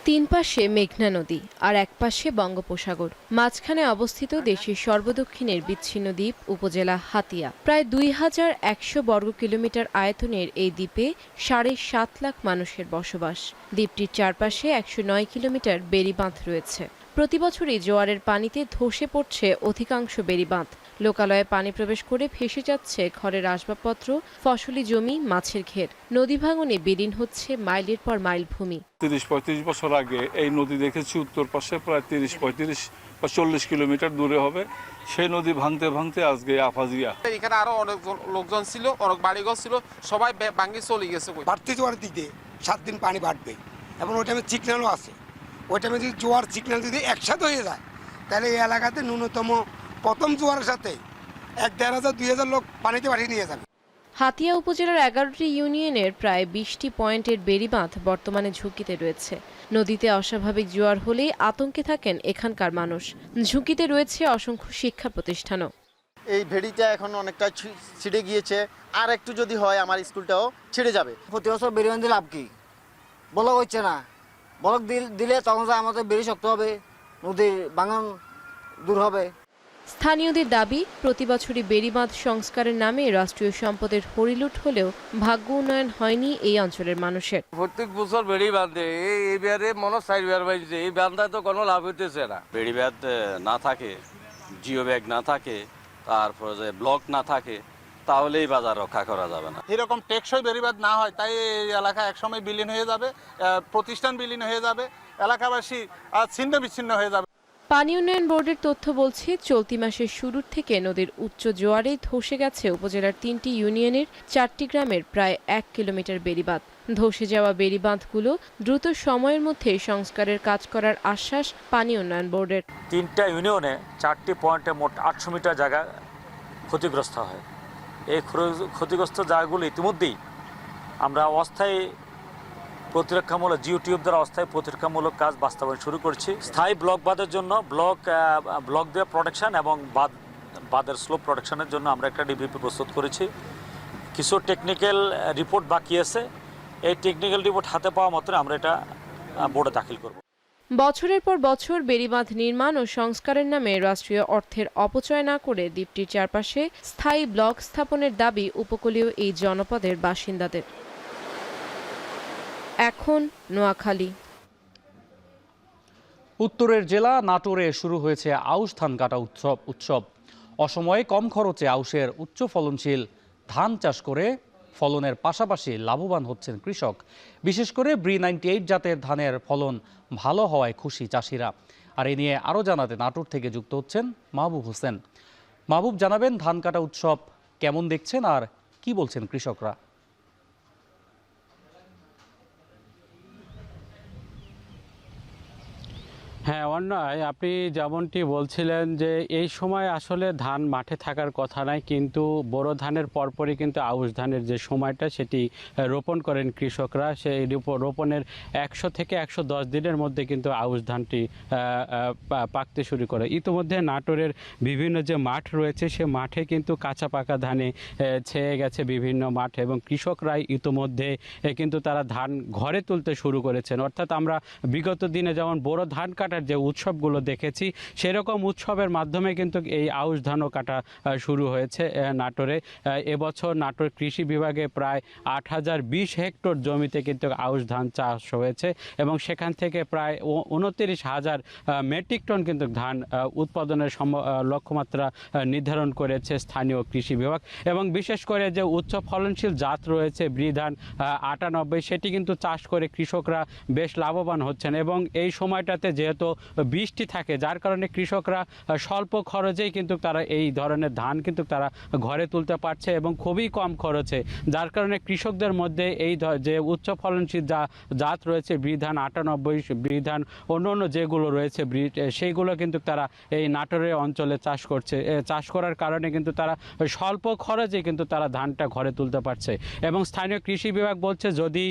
তিন পাশে মেঘনা নদী আর এক পাশে বঙ্গোপসাগর, মাঝখানে অবস্থিত দেশের সর্বদক্ষিণের বিচ্ছিন্ন দ্বীপ উপজেলা হাতিয়া। প্রায় 2100 বর্গ কিলোমিটার আয়তনের এই দ্বীপে 7.5 লাখ মানুষের বসবাস। দ্বীপটির চারপাশে 109 কিলোমিটার বেড়িবাঁধ রয়েছে। প্রতিবছরই জোয়ারের পানিতে ধসে পড়ছে অধিকাংশ বেড়িবাঁধ। লোকালয়ে পানি প্রবেশ করে ভেসে যাচ্ছে ঘরের আসবাবপত্র, ফসলি জমি, মাছের ঘের। নদী ভাঙনে বিলীন হচ্ছে মাইলের পর মাইল ভূমি। 30-35 বছর আগে এই নদী দেখেছি উত্তর পাশে প্রায় 30-35 বা 40 কিলোমিটার দূরে হবে। সেই নদী ভাঙতে ভাঙতে আজকে আফাজিয়া। এখানে আরো অনেক লোকজন ছিল, অনেক বাড়িঘর ছিল, সবাই ভাঙে চলে গেছে। বাড়তি জোয়ার দিকে 7 দিন পানি বাড়বে এবং ওই টাইমে সিগন্যালও আছে। ওই টাইমে যদি জোয়ার সিগন্যাল যদি একসাথে হয়ে যায়, তাহলে এই এলাকাতে ন্যূনতম প্রথম জোয়ারের সাথে 1,500-2,000 লোক পানিতে বাড়িয়ে নিয়ে যাবে। হাতিয়া উপজেলার 11টি ইউনিয়নের প্রায় 20টি পয়েন্টের বেড়িবাঁধ বর্তমানে ঝুঁকিতে রয়েছে। নদীতে অস্বাভাবিক জোয়ার হলেই আতঙ্কে থাকেন এখানকার মানুষ। ঝুঁকিতে রয়েছে অসংখ্য শিক্ষা প্রতিষ্ঠানও। এই ভেড়িটা এখন অনেকটা ছিঁড়ে গিয়েছে, আর একটু যদি হয় আমার স্কুলটাও ছিঁড়ে যাবে। প্রতি বছর বেড়িবাঁধ দিলে লাভ কি? ব্লক হচ্ছে না, ব্লক দিলে তখন আমাদের বেড়ি শক্ত হবে, নদীর ভাঙন দূর হবে। স্থানীয়দের দাবি, প্রতি বছরই বেড়িবাঁধ সংস্কারের নামে রাষ্ট্রীয় সম্পদের হরিলুট হলেও ভাগ্য উন্নয়ন হয়নি এই অঞ্চলের মানুষের। প্রত্যেক বছর বেড়ি বাঁধে, এইবারে মনে 4 বার বাজছে, এই বাঁধায় তো কোনো লাভ হইতেছে না। বেড়ি বাঁধ না থাকে, জিও ব্যাগ না থাকে, তারপরে যে ব্লক না থাকে, তাহলেই বাজার রক্ষা করা যাবে না। এরকম টেকসই বেড়িবাঁধ না হয়, তাই এই এলাকা একসময় বিলীন হয়ে যাবে, প্রতিষ্ঠান বিলীন হয়ে যাবে, এলাকাবাসী ছিন্ন বিচ্ছিন্ন হয়ে যাবে। পানি উন্নয়ন বোর্ডের তথ্য বলছে, চলতি মাসের শুরুর থেকে নদীর উচ্চ জোয়ারে ধসে গেছে উপজেলার 3টি ইউনিয়নের 4টি গ্রামের প্রায় 1 কিলোমিটার বেড়িবাঁধ। ধসে যাওয়া বেড়িবাঁধগুলো দ্রুত সময়ের মধ্যে সংস্কারের কাজ করার আশ্বাস পানি উন্নয়ন বোর্ডের। 3টা ইউনিয়নে 4টি পয়েন্টে মোট 800 মিটার জায়গা ক্ষতিগ্রস্ত হয়। এই ক্ষতিগ্রস্ত জায়গাগুলো ইতিমধ্যেই আমরা অস্থায়ী প্রতিরক্ষামূলক জিওটিউব দ্বারা অস্থায়ী প্রতিরক্ষামূলক কাজ বাস্তবায়ন শুরু করছি। স্থায়ী ব্লক বাঁধের জন্য ব্লক দিয়ে প্রোটেকশন এবং বাঁধের স্লোপ প্রোটেকশনের জন্য আমরা একটা ডিভিপি প্রস্তুত করেছি। কিছু টেকনিক্যাল রিপোর্ট বাকি আছে, এই টেকনিক্যাল রিপোর্ট হাতে পাওয়া মাত্র আমরা এটা বোর্ডে দাখিল করব। বছরের পর বছর বেড়িবাঁধ নির্মাণ ও সংস্কারের নামে রাষ্ট্রীয় অর্থের অপচয় না করে দ্বীপটির চারপাশে স্থায়ী ব্লক স্থাপনের দাবি উপকূলীয় এই জনপদের বাসিন্দাদের। এখন নোয়াখালী। উত্তরের জেলা নাটোরে শুরু হয়েছে আউশ ধান কাটা উৎসব। অসময়ে কম খরচে আউশের উচ্চ ফলনশীল ধান চাষ করে ফলনের পাশাপাশি লাভবান হচ্ছেন কৃষক। বিশেষ করে B98 জাতের ধানের ফলন ভালো হওয়ায় খুশি চাষিরা। আর এ নিয়ে আরও জানাতে নাটোর থেকে যুক্ত হচ্ছেন মাহবুব হোসেন। মাহবুব, জানাবেন ধান কাটা উৎসব কেমন দেখছেন আর কি বলছেন কৃষকরা? হ্যাঁ, অন্যায় আপনি যেমনটি বলছিলেন যে এই সময় আসলে ধান মাঠে থাকার কথা নয়, কিন্তু বোরো ধানের পরপরই কিন্তু আউশ ধানের যে সময়টা সেটি রোপণ করেন কৃষকরা। সেই রোপণের 100 থেকে 110 দিনের মধ্যে কিন্তু আউশ ধানটি পাকতে শুরু করে। ইতিমধ্যে নাটোরের বিভিন্ন যে মাঠ রয়েছে সে মাঠে কিন্তু কাঁচা পাকা ধানে ছেয়ে গেছে বিভিন্ন মাঠ, এবং কৃষকরাই ইতিমধ্যে কিন্তু তারা ধান ঘরে তুলতে শুরু করেছেন। অর্থাৎ আমরা বিগত দিনে যেমন বোরো ধান কাটার যে উৎসবগুলো দেখেছি সেরকম উৎসবের মাধ্যমে কিন্তু এই আউশ ধানও কাটা শুরু হয়েছে নাটোরে। এবছর নাটোর কৃষি বিভাগে প্রায় 8020 হেক্টর জমিতে কিন্তু আউশ ধান চাষ হয়েছে, এবং সেখান থেকে প্রায় 29,000 মেট্রিক টন কিন্তু ধান উৎপাদনের লক্ষ্যমাত্রা নির্ধারণ করেছে স্থানীয় কৃষি বিভাগ। এবং বিশেষ করে যে উচ্চ ফলনশীল জাত রয়েছে বৃধান 98, সেটি কিন্তু চাষ করে কৃষকরা বেশ লাভবান হচ্ছেন। এবং এই সময়টাতে যেহেতু বৃষ্টি থাকে, যার কারণে কৃষকরা স্বল্প খরচেই কিন্তু তারা এই ধরনের ধান কিন্তু তারা ঘরে তুলতে পারছে এবং খুবই কম খরচে, যার কারণে কৃষকদের মধ্যে এই যে উচ্চ ফলনশীল জাত রয়েছে বৃধান 98, বৃধান অন্য যেগুলো রয়েছে সেইগুলো কিন্তু তারা এই নাটোরের অঞ্চলে চাষ করার কারণে কিন্তু তারা স্বল্প খরচে কিন্তু তারা ধানটা ঘরে তুলতে পারছে। এবং স্থানীয় কৃষি বিভাগ বলছে যদি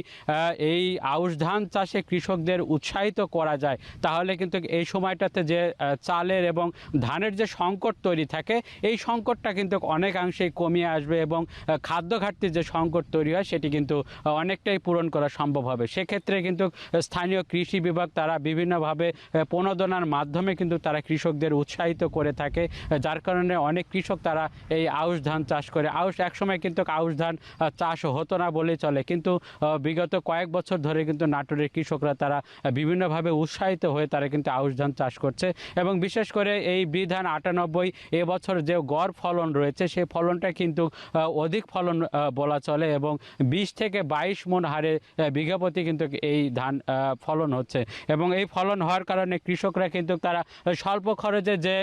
এই আউশ ধান চাষে কৃষকদের উৎসাহিত করা যায় তাহলে কিন্তু এই সময়টাতে যে চালের এবং ধানের যে সংকট তৈরি থাকে এই সংকটটা কিন্তু অনেকাংশেই কমিয়ে আসবে, এবং খাদ্য ঘাটতির যে সংকট তৈরি হয় সেটি কিন্তু অনেকটাই পূরণ করা সম্ভব হবে। সেক্ষেত্রে কিন্তু স্থানীয় কৃষি বিভাগ তারা বিভিন্নভাবে প্রণোদনার মাধ্যমে কিন্তু তারা কৃষকদের উৎসাহিত করে থাকে, যার কারণে অনেক কৃষক তারা এই আউশ ধান চাষ করে। একসময় কিন্তু আউশ ধান চাষ হতো না বলেই চলে, কিন্তু বিগত কয়েক বছর ধরে কিন্তু নাটোরের কৃষকরা তারা বিভিন্নভাবে উৎসাহিত হয়ে তারা কিন্তু আউশ ধান চাষ করছে। এবং বিশেষ করে এই বৃধান 98 এবছর যে গড় ফলন রয়েছে সেই ফলনটা কিন্তু অধিক ফলন বলা চলে, এবং 20 থেকে 22 মণ হারে বিঘা প্রতি কিন্তু এই ধান ফলন হচ্ছে। এবং এই ফলন হওয়ার কারণে কৃষকরা কিন্তু তারা স্বল্প খরচে যে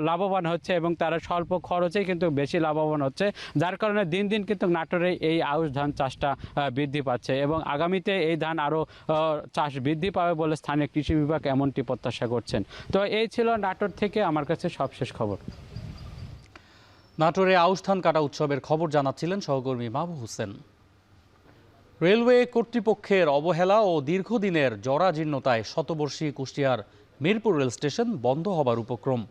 লাভবান হচ্ছে, এবং তারা স্বল্প খরচেই কিন্তু বেশি লাভবান হচ্ছে, যার কারণে দিন দিন কিন্তু নাটোরে এই আউশ ধান চাষটা বৃদ্ধি পাচ্ছে, এবং আগামীতে এই ধান আরও চাষ বৃদ্ধি পাবে বলে স্থানীয় কৃষি বিভাগ এমনটি প্রত্যাশা করছেন। তো এই ছিল নাটোর থেকে আমার কাছে সবশেষ খবর। নাটোরে আউশ ধান কাটা উৎসবের খবর জানাচ্ছিলেন সহকর্মী মাহবুব হোসেন। রেলওয়ে কর্তৃপক্ষের অবহেলা ও দীর্ঘদিনের জরাজীর্ণতায় শতবর্ষী কুষ্টিয়ার মিরপুর রেল স্টেশন বন্ধ হবার উপক্রম।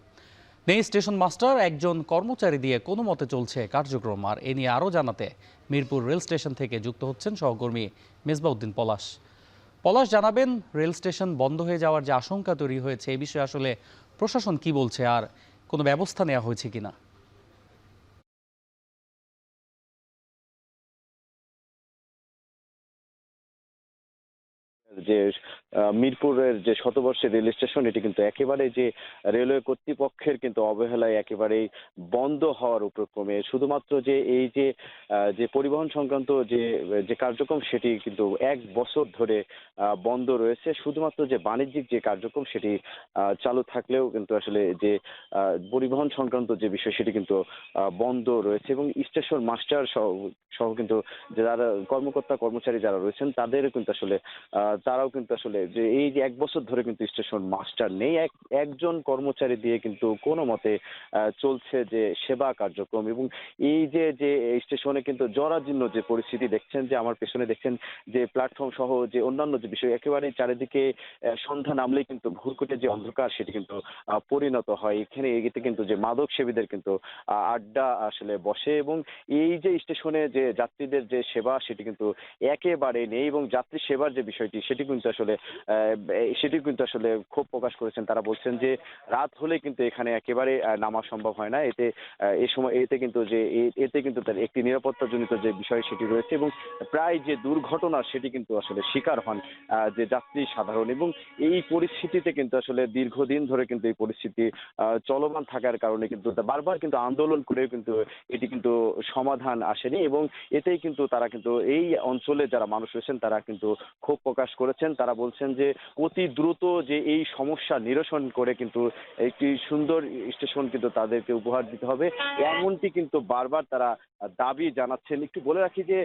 নেই স্টেশন মাস্টার, একজন কর্মচারী দিয়ে কোনো মতে চলছে কার্যক্রম। আর এ নিয়ে আরও জানাতে মিরপুর রেল স্টেশন থেকে যুক্ত হচ্ছেন সহকর্মী মেজবাউদ্দিন পলাশ জানাবেন রেল স্টেশন বন্ধ হয়ে যাওয়ার যে আশঙ্কা তৈরি হয়েছে এই বিষয়ে আসলে প্রশাসন কি বলছে আর কোনো ব্যবস্থা নেওয়া হয়েছে কিনা। যে মিরপুরের যে শতবর্ষের রেল স্টেশন এটি কিন্তু একেবারে যে রেলওয়ে কর্তৃপক্ষের কিন্তু অবহেলায় একেবারেই বন্ধ হওয়ার উপক্রমে। শুধুমাত্র যে এই যে পরিবহন সংক্রান্ত যে কার্যক্রম সেটি কিন্তু 1 বছর ধরে বন্ধ রয়েছে। শুধুমাত্র যে বাণিজ্যিক যে কার্যক্রম সেটি চালু থাকলেও কিন্তু আসলে যে পরিবহন সংক্রান্ত যে বিষয় সেটি কিন্তু বন্ধ রয়েছে, এবং স্টেশন মাস্টার সহ কিন্তু যারা কর্মকর্তা কর্মচারী যারা রয়েছেন তাদেরও কিন্তু আসলে তারাও কিন্তু আসলে যে এই যে 1 বছর ধরে কিন্তু স্টেশন মাস্টার নেই, একজন কর্মচারী দিয়ে কিন্তু কোনো মতে চলছে যে সেবা কার্যক্রম। এবং এই যে স্টেশনে কিন্তু জরাজীর্ণ যে পরিস্থিতি দেখছেন, যে আমার পেছনে দেখছেন যে প্ল্যাটফর্ম সহ যে অন্যান্য যে বিষয় একেবারে চারিদিকে সন্ধ্যা নামলেই কিন্তু ভুরকুটে যে অন্ধকার সেটি কিন্তু পরিণত হয়। এতে কিন্তু যে মাদক সেবীদের কিন্তু আড্ডা আসলে বসে, এবং এই যে স্টেশনে যে যাত্রীদের যে সেবা সেটি কিন্তু একেবারে নেই, এবং যাত্রী সেবার যে বিষয়টি সেটি কিন্তু আসলে ক্ষোভ প্রকাশ করেছেন। তারা বলছেন যে রাত হলে কিন্তু এখানে একেবারে নামা সম্ভব হয় না। এতে কিন্তু তার একটি নিরাপত্তাজনিত যে বিষয় সেটি রয়েছে, এবং প্রায় যে দুর্ঘটনা সেটি কিন্তু আসলে শিকার হন যে যাত্রী সাধারণ। এবং এই পরিস্থিতিতে কিন্তু আসলে দীর্ঘদিন ধরে কিন্তু এই পরিস্থিতি চলমান থাকার কারণে কিন্তু বারবার কিন্তু আন্দোলন করেও কিন্তু এটি কিন্তু সমাধান আসেনি, এবং এতেই কিন্তু তারা কিন্তু এই অঞ্চলে যারা মানুষ রয়েছেন তারা কিন্তু ক্ষোভ প্রকাশ করেছেন। তারা বলছেন বলছেন যে অতি দ্রুত যে এই সমস্যা নিরসন করে কিন্তু একটি সুন্দর স্টেশন কিন্তু তাদেরকে উপহার দিতে হবে, এমনটি কিন্তু বারবার তারা দাবি জানাচ্ছেন। একটু বলে রাখি যে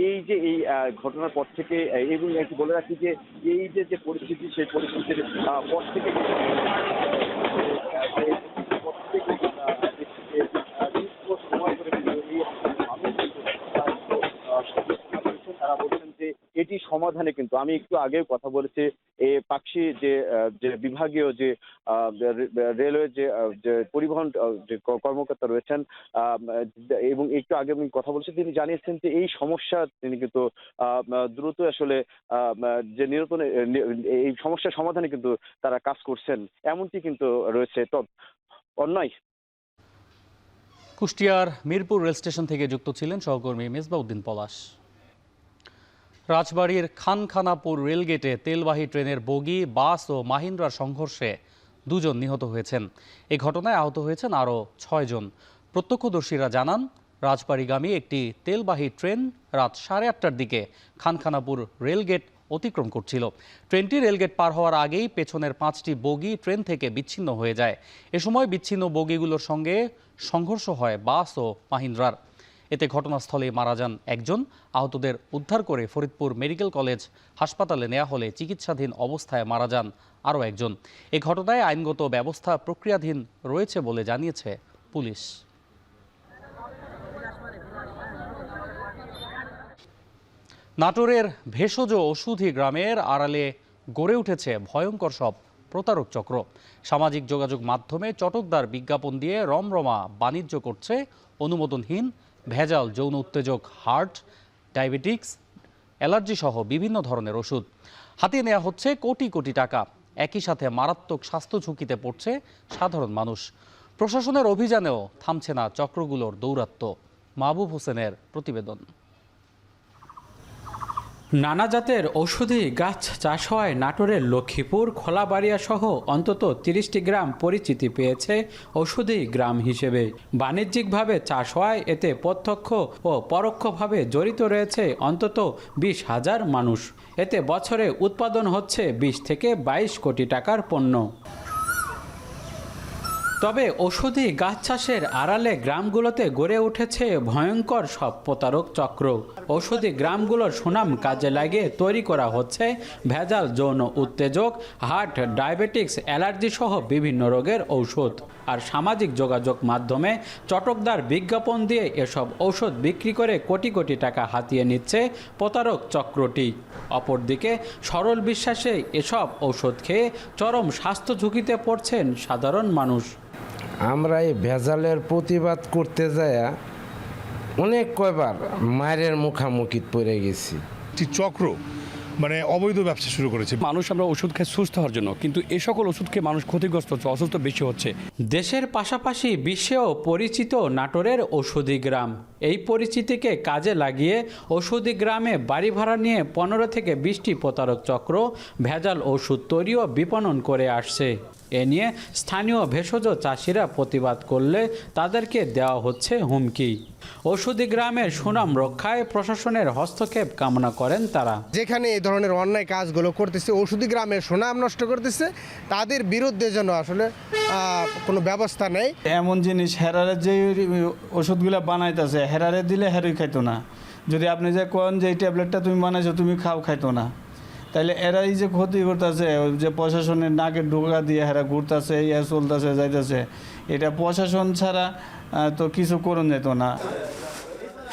এই যে এই ঘটনার পর থেকে, এবং একটু বলে রাখি যে এই যে পরিস্থিতি, সেই পরিস্থিতির পর থেকে সময় করে তারা বলছেন যে এটি সমাধানে কিন্তু, আমি একটু আগেও কথা বলেছি, পাকশি যে বিভাগীয় যে রেলওয়ে যে পরিবহন যে কর্মকর্তা রয়েছেন, এবং একটু আগে আমি কথা বলছি, তিনি জানিয়েছেন যে এই সমস্যা তিনি কিন্তু দ্রুত আসলে যে নিরসনে, এই সমস্যার সমাধানে কিন্তু তারা কাজ করছেন, এমনটি কিন্তু রয়েছে। অন্যায়। কুষ্টিয়ার মিরপুর রেল স্টেশন থেকে যুক্ত ছিলেন সহকর্মী মেজবাউদ্দিন পলাশ। রাজবাড়ীর খানখানাপুর রেলগেটে তেলবাহী ট্রেনের বগি, বাস ও মাহিন্দ্রার সংঘর্ষে 2 জন নিহত হয়েছেন। এই ঘটনায় আহত হয়েছেন আরও 6 জন। প্রত্যক্ষদর্শীরা জানান, রাজবাড়ীগামী একটি তেলবাহী ট্রেন রাত 8:30টার দিকে খানখানাপুর রেলগেট অতিক্রম করছিল। ট্রেনটি রেলগেট পার হওয়ার আগেই পেছনের 5টি বগি ট্রেন থেকে বিচ্ছিন্ন হয়ে যায়। এ সময় বিচ্ছিন্ন বগিগুলোর সঙ্গে সংঘর্ষ হয় বাস ও মাহিন্দ্রার। এতে ঘটনাস্থলে মারা যান 1 জন। আহতদের উদ্ধার করে ফরিদপুর মেডিকেল কলেজ হাসপাতালে নেওয়া হলে চিকিৎসাধীন অবস্থায় মারা যান আরও 1 জন। এই ঘটনায় আইনগত ব্যবস্থা প্রক্রিয়াধীন রয়েছে বলে জানিয়েছে পুলিশ। নাটোরের ভেষজ ওষুধি গ্রামের আড়ালে গড়ে উঠেছে ভয়ঙ্কর সব প্রতারক চক্র। সামাজিক যোগাযোগ মাধ্যমে চটকদার বিজ্ঞাপন দিয়ে রমরমা বাণিজ্য করছে অনুমোদনহীন ভেজাল যৌন উত্তেজক, হার্ট, ডায়াবেটিক্স, অ্যালার্জি সহ বিভিন্ন ধরনের ওষুধ। হাতিয়ে নেওয়া হচ্ছে কোটি কোটি টাকা। একই সাথে মারাত্মক স্বাস্থ্য ঝুঁকিতে পড়ছে সাধারণ মানুষ। প্রশাসনের অভিযানেও থামছে না চক্রগুলোর দৌরাত্ম্য। মাহবুব হোসেনের প্রতিবেদন। নানা জাতের ঔষধি গাছ চাষ হওয়ায় নাটোরের লক্ষ্মীপুর, খোলাবাড়িয়া সহ অন্তত 30টি গ্রাম পরিচিতি পেয়েছে ঔষধি গ্রাম হিসেবে। বাণিজ্যিকভাবে চাষ হওয়ায় এতে প্রত্যক্ষ ও পরোক্ষভাবে জড়িত রয়েছে অন্তত 20,000 মানুষ। এতে বছরে উৎপাদন হচ্ছে 20 থেকে 22 কোটি টাকার পণ্য। তবে ঔষধি গাছ চাষের আড়ালে গ্রামগুলোতে গড়ে উঠেছে ভয়ঙ্কর সব প্রতারক চক্র। ঔষধি গ্রামগুলোর সুনাম কাজে লাগিয়ে তৈরি করা হচ্ছে ভেজাল যৌন উত্তেজক, হার্ট, ডায়াবেটিক্স, অ্যালার্জি সহ বিভিন্ন রোগের ঔষধ। আর সামাজিক যোগাযোগ মাধ্যমে চটকদার বিজ্ঞাপন দিয়ে এসব ঔষধ বিক্রি করে কোটি কোটি টাকা হাতিয়ে নিচ্ছে প্রতারক চক্রটি। অপরদিকে সরল বিশ্বাসে এসব ঔষধ খেয়ে চরম স্বাস্থ্য ঝুঁকিতে পড়ছেন সাধারণ মানুষ। আমরা এই ভেজালের প্রতিবাদ করতে যায় অনেক কয়বার মায়ের মুখামুখি পড়ে গেছি। চক্র মানে অবৈধ ব্যবসা শুরু করেছে। মানুষ আমরা ওষুধ খেয়ে সুস্থ হওয়ার জন্য, কিন্তু এই সকল ওষুধ খেয়ে মানুষ ক্ষতিগ্রস্ত হচ্ছে, অসুস্থ বেশি হচ্ছে। দেশের পাশাপাশি বিশ্বেও পরিচিত নাটোরের ঔষধি গ্রাম। এই পরিচিতিকে কাজে লাগিয়ে ঔষধি গ্রামে বাড়ি ভাড়া নিয়ে 15 থেকে 20টি প্রতারক চক্র ভেজাল ওষুধ তৈরি ও বিপণন করে আসছে। এ নিয়ে স্থানীয় ভেষজ চাষিরা প্রতিবাদ করলে তাদেরকে দেওয়া হচ্ছে হুমকি। ঔষধি গ্রামের সুনাম রক্ষায় প্রশাসনের হস্তক্ষেপ কামনা করেন তারা। যেখানে এই ধরনের অন্যায় কাজগুলো করতেছে, ঔষধি গ্রামের সুনাম নষ্ট করতেছে, তাদের বিরুদ্ধে যেন আসলে কোনো ব্যবস্থা নেই। এমন জিনিস হেরারে যে ওষুধগুলো বানাইতেছে, হেরারে দিলে হেরোই খাইতো না। যদি আপনি যে কোন যে এই ট্যাবলেটটা তুমি বানাইছো তুমি খাইতো না, তাইলে এরাই যে ক্ষতি করতেছে, যে প্রশাসনের নাকে ঢোকা দিয়ে হেরা ঘুরতেছে, ইয়ে চলতেছে যাইতেছে, এটা প্রশাসন ছাড়া তো কিছু করুন যেত না।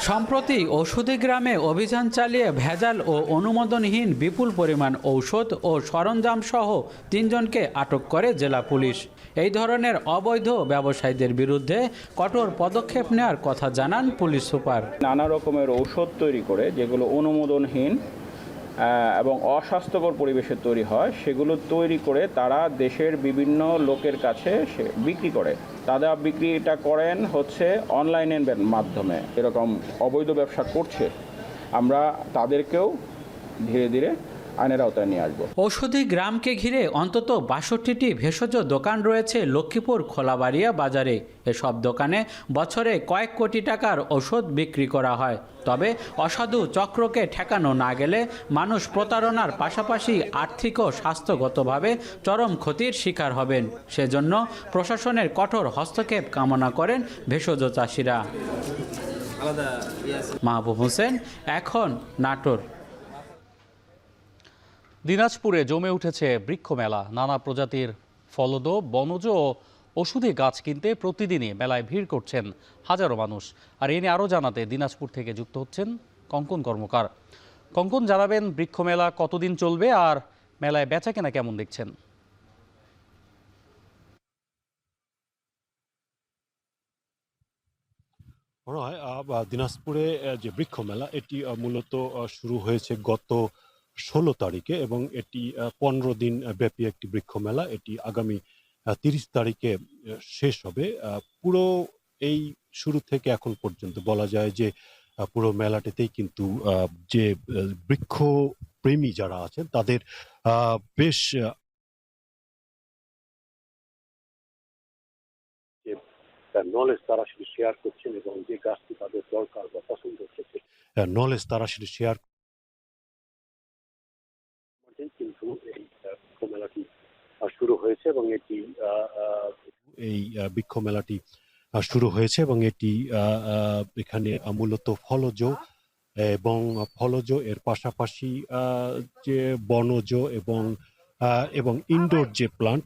সম্প্রতি ঔষধি গ্রামে অভিযান চালিয়ে ভেজাল ও অনুমোদনহীন বিপুল পরিমাণ ঔষধ ও সরঞ্জাম সহ 3 জনকে আটক করে জেলা পুলিশ। এই ধরনের অবৈধ ব্যবসায়ীদের বিরুদ্ধে কঠোর পদক্ষেপ নেওয়ার কথা জানান পুলিশ সুপার। নানা রকমের ঔষধ তৈরি করে যেগুলো অনুমোদনহীন এবং অস্বাস্থ্যকর পরিবেশে তৈরি হয়, সেগুলো তৈরি করে তারা দেশের বিভিন্ন লোকের কাছে বিক্রি করে। তারা বিক্রিটা করেন হচ্ছে অনলাইনের মাধ্যমে। এরকম অবৈধ ব্যবসা করছে, আমরা তাদেরকেও ধীরে ধীরে আইনের আওতায় নিয়ে আসবো। ঔষধি গ্রামকে ঘিরে অন্তত ৬২টি ভেষজ দোকান রয়েছে লক্ষ্মীপুর খোলাবাড়িয়া বাজারে। এসব দোকানে বছরে কয়েক কোটি টাকার ওষুধ বিক্রি করা হয়। তবে অসাধু চক্রকে ঠেকানো না গেলে মানুষ প্রতারণার পাশাপাশি আর্থিক ও স্বাস্থ্যগতভাবে চরম ক্ষতির শিকার হবেন। সেজন্য প্রশাসনের কঠোর হস্তক্ষেপ কামনা করেন ভেষজ চাষিরা। মাহবুব হোসেন, এখন নাটোর। দিনাজপুরে জমে উঠেছে বৃক্ষ মেলা। নানা প্রজাতির ফলদ, বনজ ও ওষুধি গাছ কিনতে প্রতিদিনই মেলায় ভিড় করছেন হাজারো মানুষ। আর এ নিয়ে আরও জানাতে দিনাজপুর থেকে যুক্ত হচ্ছেন কঙ্কন কর্মকার। কঙ্কন, জানাবেন বৃক্ষ মেলা কতদিন চলবে আর মেলায় বেচাকেনা কেমন দেখছেন? দিনাজপুরে যে বৃক্ষ মেলা এটি মূলত শুরু হয়েছে গত 16 তারিখে এবং এটি 15 দিন ব্যাপী একটি বৃক্ষ মেলা। এটি আগামী 30 তারিখে শেষ হবে। পুরো এই শুরু থেকে এখন পর্যন্ত বলা যায় যে পুরো মেলাটিতেই কিন্তু যে বৃক্ষ প্রেমী যারা আছেন তাদের বেশ নলেজ তারা সেটি শেয়ার করছেন এবং যে গাছটি তাদের দরকার বা পছন্দ হচ্ছে নলেজ তারা সেটি শেয়ার করছেন। কিন্তু এই বৃক্ষ মেলাটি শুরু হয়েছে এবং এটি বৃক্ষ মেলাটি শুরু হয়েছে এবং এটি এখানে মূলত ফলজ এর পাশাপাশি যে বনজ এবং ইনডোর যে প্লান্ট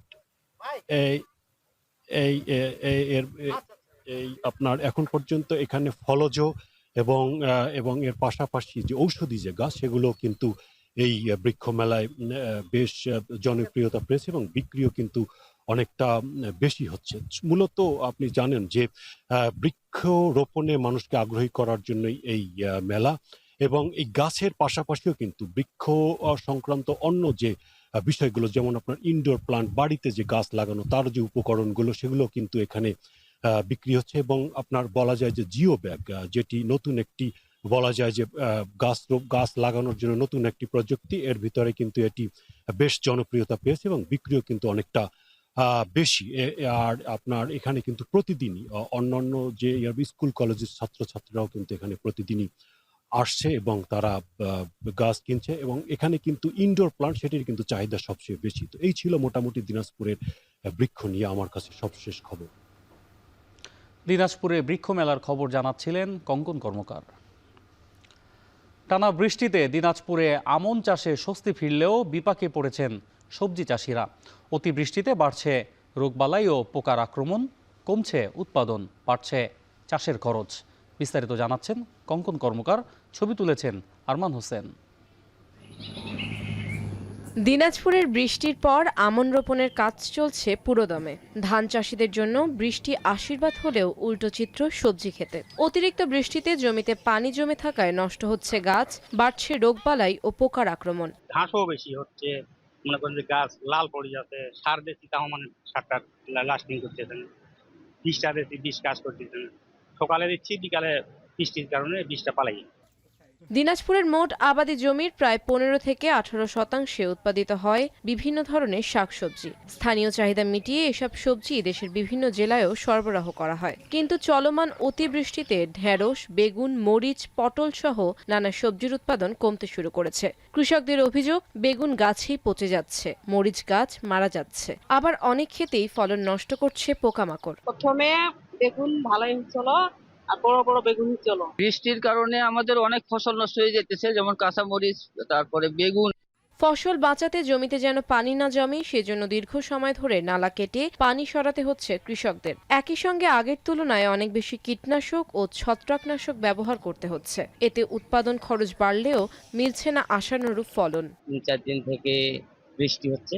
এই আপনার এখন পর্যন্ত এখানে ফলজ এবং এর পাশাপাশি যে ঔষধি যে গাছ সেগুলো কিন্তু এই বৃক্ষ মেলায় বেশ জনপ্রিয়তা পেয়েছে এবং বিক্রিও কিন্তু অনেকটা বেশি হচ্ছে। মূলত আপনি জানেন যে বৃক্ষ রোপণে মানুষকে আগ্রহী করার জন্যই এই মেলা এবং এই গাছের পাশাপাশিও কিন্তু বৃক্ষ সংক্রান্ত অন্য যে বিষয়গুলো, যেমন আপনার ইনডোর প্লান্ট, বাড়িতে যে গাছ লাগানো তার যে উপকরণগুলো সেগুলো কিন্তু এখানে বিক্রি হচ্ছে। এবং আপনার বলা যায় যে জিও ব্যাগ, যেটি নতুন একটি বলা যায় যে গাছ লাগানোর জন্য নতুন একটি প্রযুক্তি, এর ভিতরে কিন্তু এটি বেশ জনপ্রিয়তা পেয়েছে এবং বিক্রিও কিন্তু অনেকটা বেশি। আর আপনার এখানে কিন্তু প্রতিদিনই অন্যান্য যে স্কুল কলেজের ছাত্রছাত্রীরাও কিন্তু এখানে প্রতিদিনই আসছে এবং তারা গাছ কিনছে এবং এখানে কিন্তু ইনডোর প্লান্ট সেটির কিন্তু চাহিদা সবচেয়ে বেশি। তো এই ছিল মোটামুটি দিনাজপুরের বৃক্ষ নিয়ে আমার কাছে সবশেষ খবর। দিনাজপুরে বৃক্ষ মেলার খবর জানাচ্ছিলেন কঙ্কন কর্মকার। টানা বৃষ্টিতে দিনাজপুরে আমন চাষে স্বস্তি ফিরলেও বিপাকে পড়েছেন সবজি চাষিরা। অতিবৃষ্টিতে বাড়ছে রোগবালাই ও পোকার আক্রমণ, কমছে উৎপাদন, বাড়ছে চাষের খরচ। বিস্তারিত জানাচ্ছেন কঙ্কন কর্মকার, ছবি তুলেছেন আরমান হোসেন। দিনাজপুরের বৃষ্টির পর আমন রোপণের কাজ চলছে পুরোদমে। ধান চাষিদের জন্য বৃষ্টি আশীর্বাদ হলেও উল্টো চিত্র সবজি খেতে। অতিরিক্ত বৃষ্টিতে জমিতে পানি জমে থাকায় নষ্ট হচ্ছে গাছ, বাড়ছে রোগবালাই ও পোকার আক্রমণ। ঘাসও বেশি হচ্ছে, মনে করেন যে গাছ লাল পড়ে যাচ্ছে, সার দিচ্ছি তাও মানে সারটা লাস্টিং করতেছে না, বীজটা দিচ্ছি বীজ কাজ করতেছে না, সকালে দিচ্ছি বিকালে বৃষ্টির কারণে বীজটা পালাই। দিনাজপুরের মোট আবাদি জমির প্রায় 15 থেকে 18% উৎপাদিত হয় বিভিন্ন ধরনের শাকসবজি। স্থানীয় চাহিদা মিটিয়ে এসব সবজি দেশের বিভিন্ন জেলায়ও সরবরাহ করা হয়। কিন্তু চলমান অতিবৃষ্টিতে ঢেঁড়স, বেগুন, মরিচ, পটল সহ নানা সবজির উৎপাদন কমতে শুরু করেছে। কৃষকদের অভিযোগ, বেগুন গাছেই পচে যাচ্ছে, মরিচ গাছ মারা যাচ্ছে, আবার অনেক ক্ষেতেই ফলন নষ্ট করছে পোকামাকড়। প্রথমে বেগুন ভালোই হচ্ছিল, আর বড় বড় বেগুন হচ্ছিল। বৃষ্টির কারণে আমাদের অনেক ফসল নষ্ট হয়ে যেতেছে, যেমন কাঁচামরিচ, তারপরে বেগুন। ফসল বাঁচাতে জমিতে যেন পানি না জমে সেজন্য দীর্ঘ সময় ধরে নালা কেটে পানি সরাতে হচ্ছে কৃষকদের। একই সঙ্গে আগের তুলনায় অনেক বেশি কীটনাশক ও ছত্রাকনাশক ব্যবহার করতে হচ্ছে। এতে উৎপাদন খরচ বাড়লেও মিলছে না আশানুরূপ ফলন। 3-4 দিন থেকে বৃষ্টি হচ্ছে,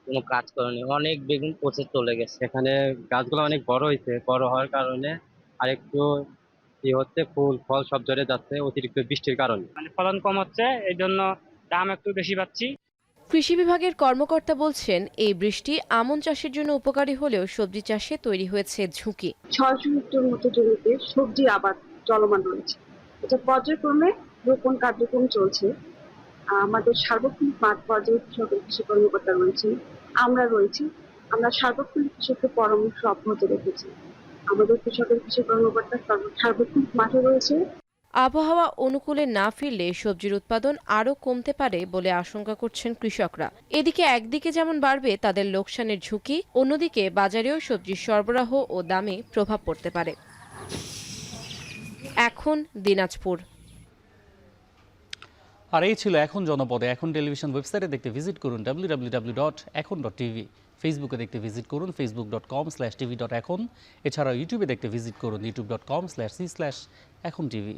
কোনো কাজ করেনি, অনেক বেগুন পচে চলে গেছে। এখানে গাছগুলো অনেক বড় হয়েছে, বড় হওয়ার কারণে আরেকটু হচ্ছে, ফুল ফল সব ঝরে যাচ্ছে অতিরিক্ত বৃষ্টির কারণে। মানে ফলন কম হচ্ছে, এই জন্য দাম একটু বেশি পাচ্ছি। কৃষি বিভাগের কর্মকর্তা বলছেন, এই বৃষ্টি আমন চাষের জন্য উপকারী হলেও সবজি চাষে তৈরি হয়েছে ঝুঁকি। 600 হেক্টর মতো জমিতে সবজি আবাদ চলমান রয়েছে। এটা পর্যায়ক্রমে রোপণ কার্যক্রম চলছে। আমাদের সার্বক্ষণিক মাঠ পর্যায়ে কৃষি কর্মকর্তা রয়েছেন, আমরা রয়েছি। আমরা সার্বক্ষণিক কৃষকের পরামর্শ অব্যাহত রেখেছি। আমাদের কৃষি কর্মকর্তা সার্বক্ষণিক মাঠে রয়েছে। আবহাওয়া অনুকূলে না ফিরলে সবজির উৎপাদন আরও কমতে পারে বলে আশঙ্কা করছেন কৃষকরা। এদিকে একদিকে যেমন বাড়বে তাদের লোকসানের ঝুঁকি, অন্যদিকে বাজারেও সবজির সরবরাহ ও দামে প্রভাব পড়তে পারে। এখন দিনাজপুর। আর এই ছিল এখন জনপদে। এখন টেলিভিশন ওয়েবসাইটে দেখতে ভিজিট করুন www.ekon.tv। ফেসবুকে দেখতে ভিজিট করুন facebook.com/tv.ekon। এছাড়াও ইউটিউবে দেখতে ভিজিট করুন youtube.com/c/ekontv।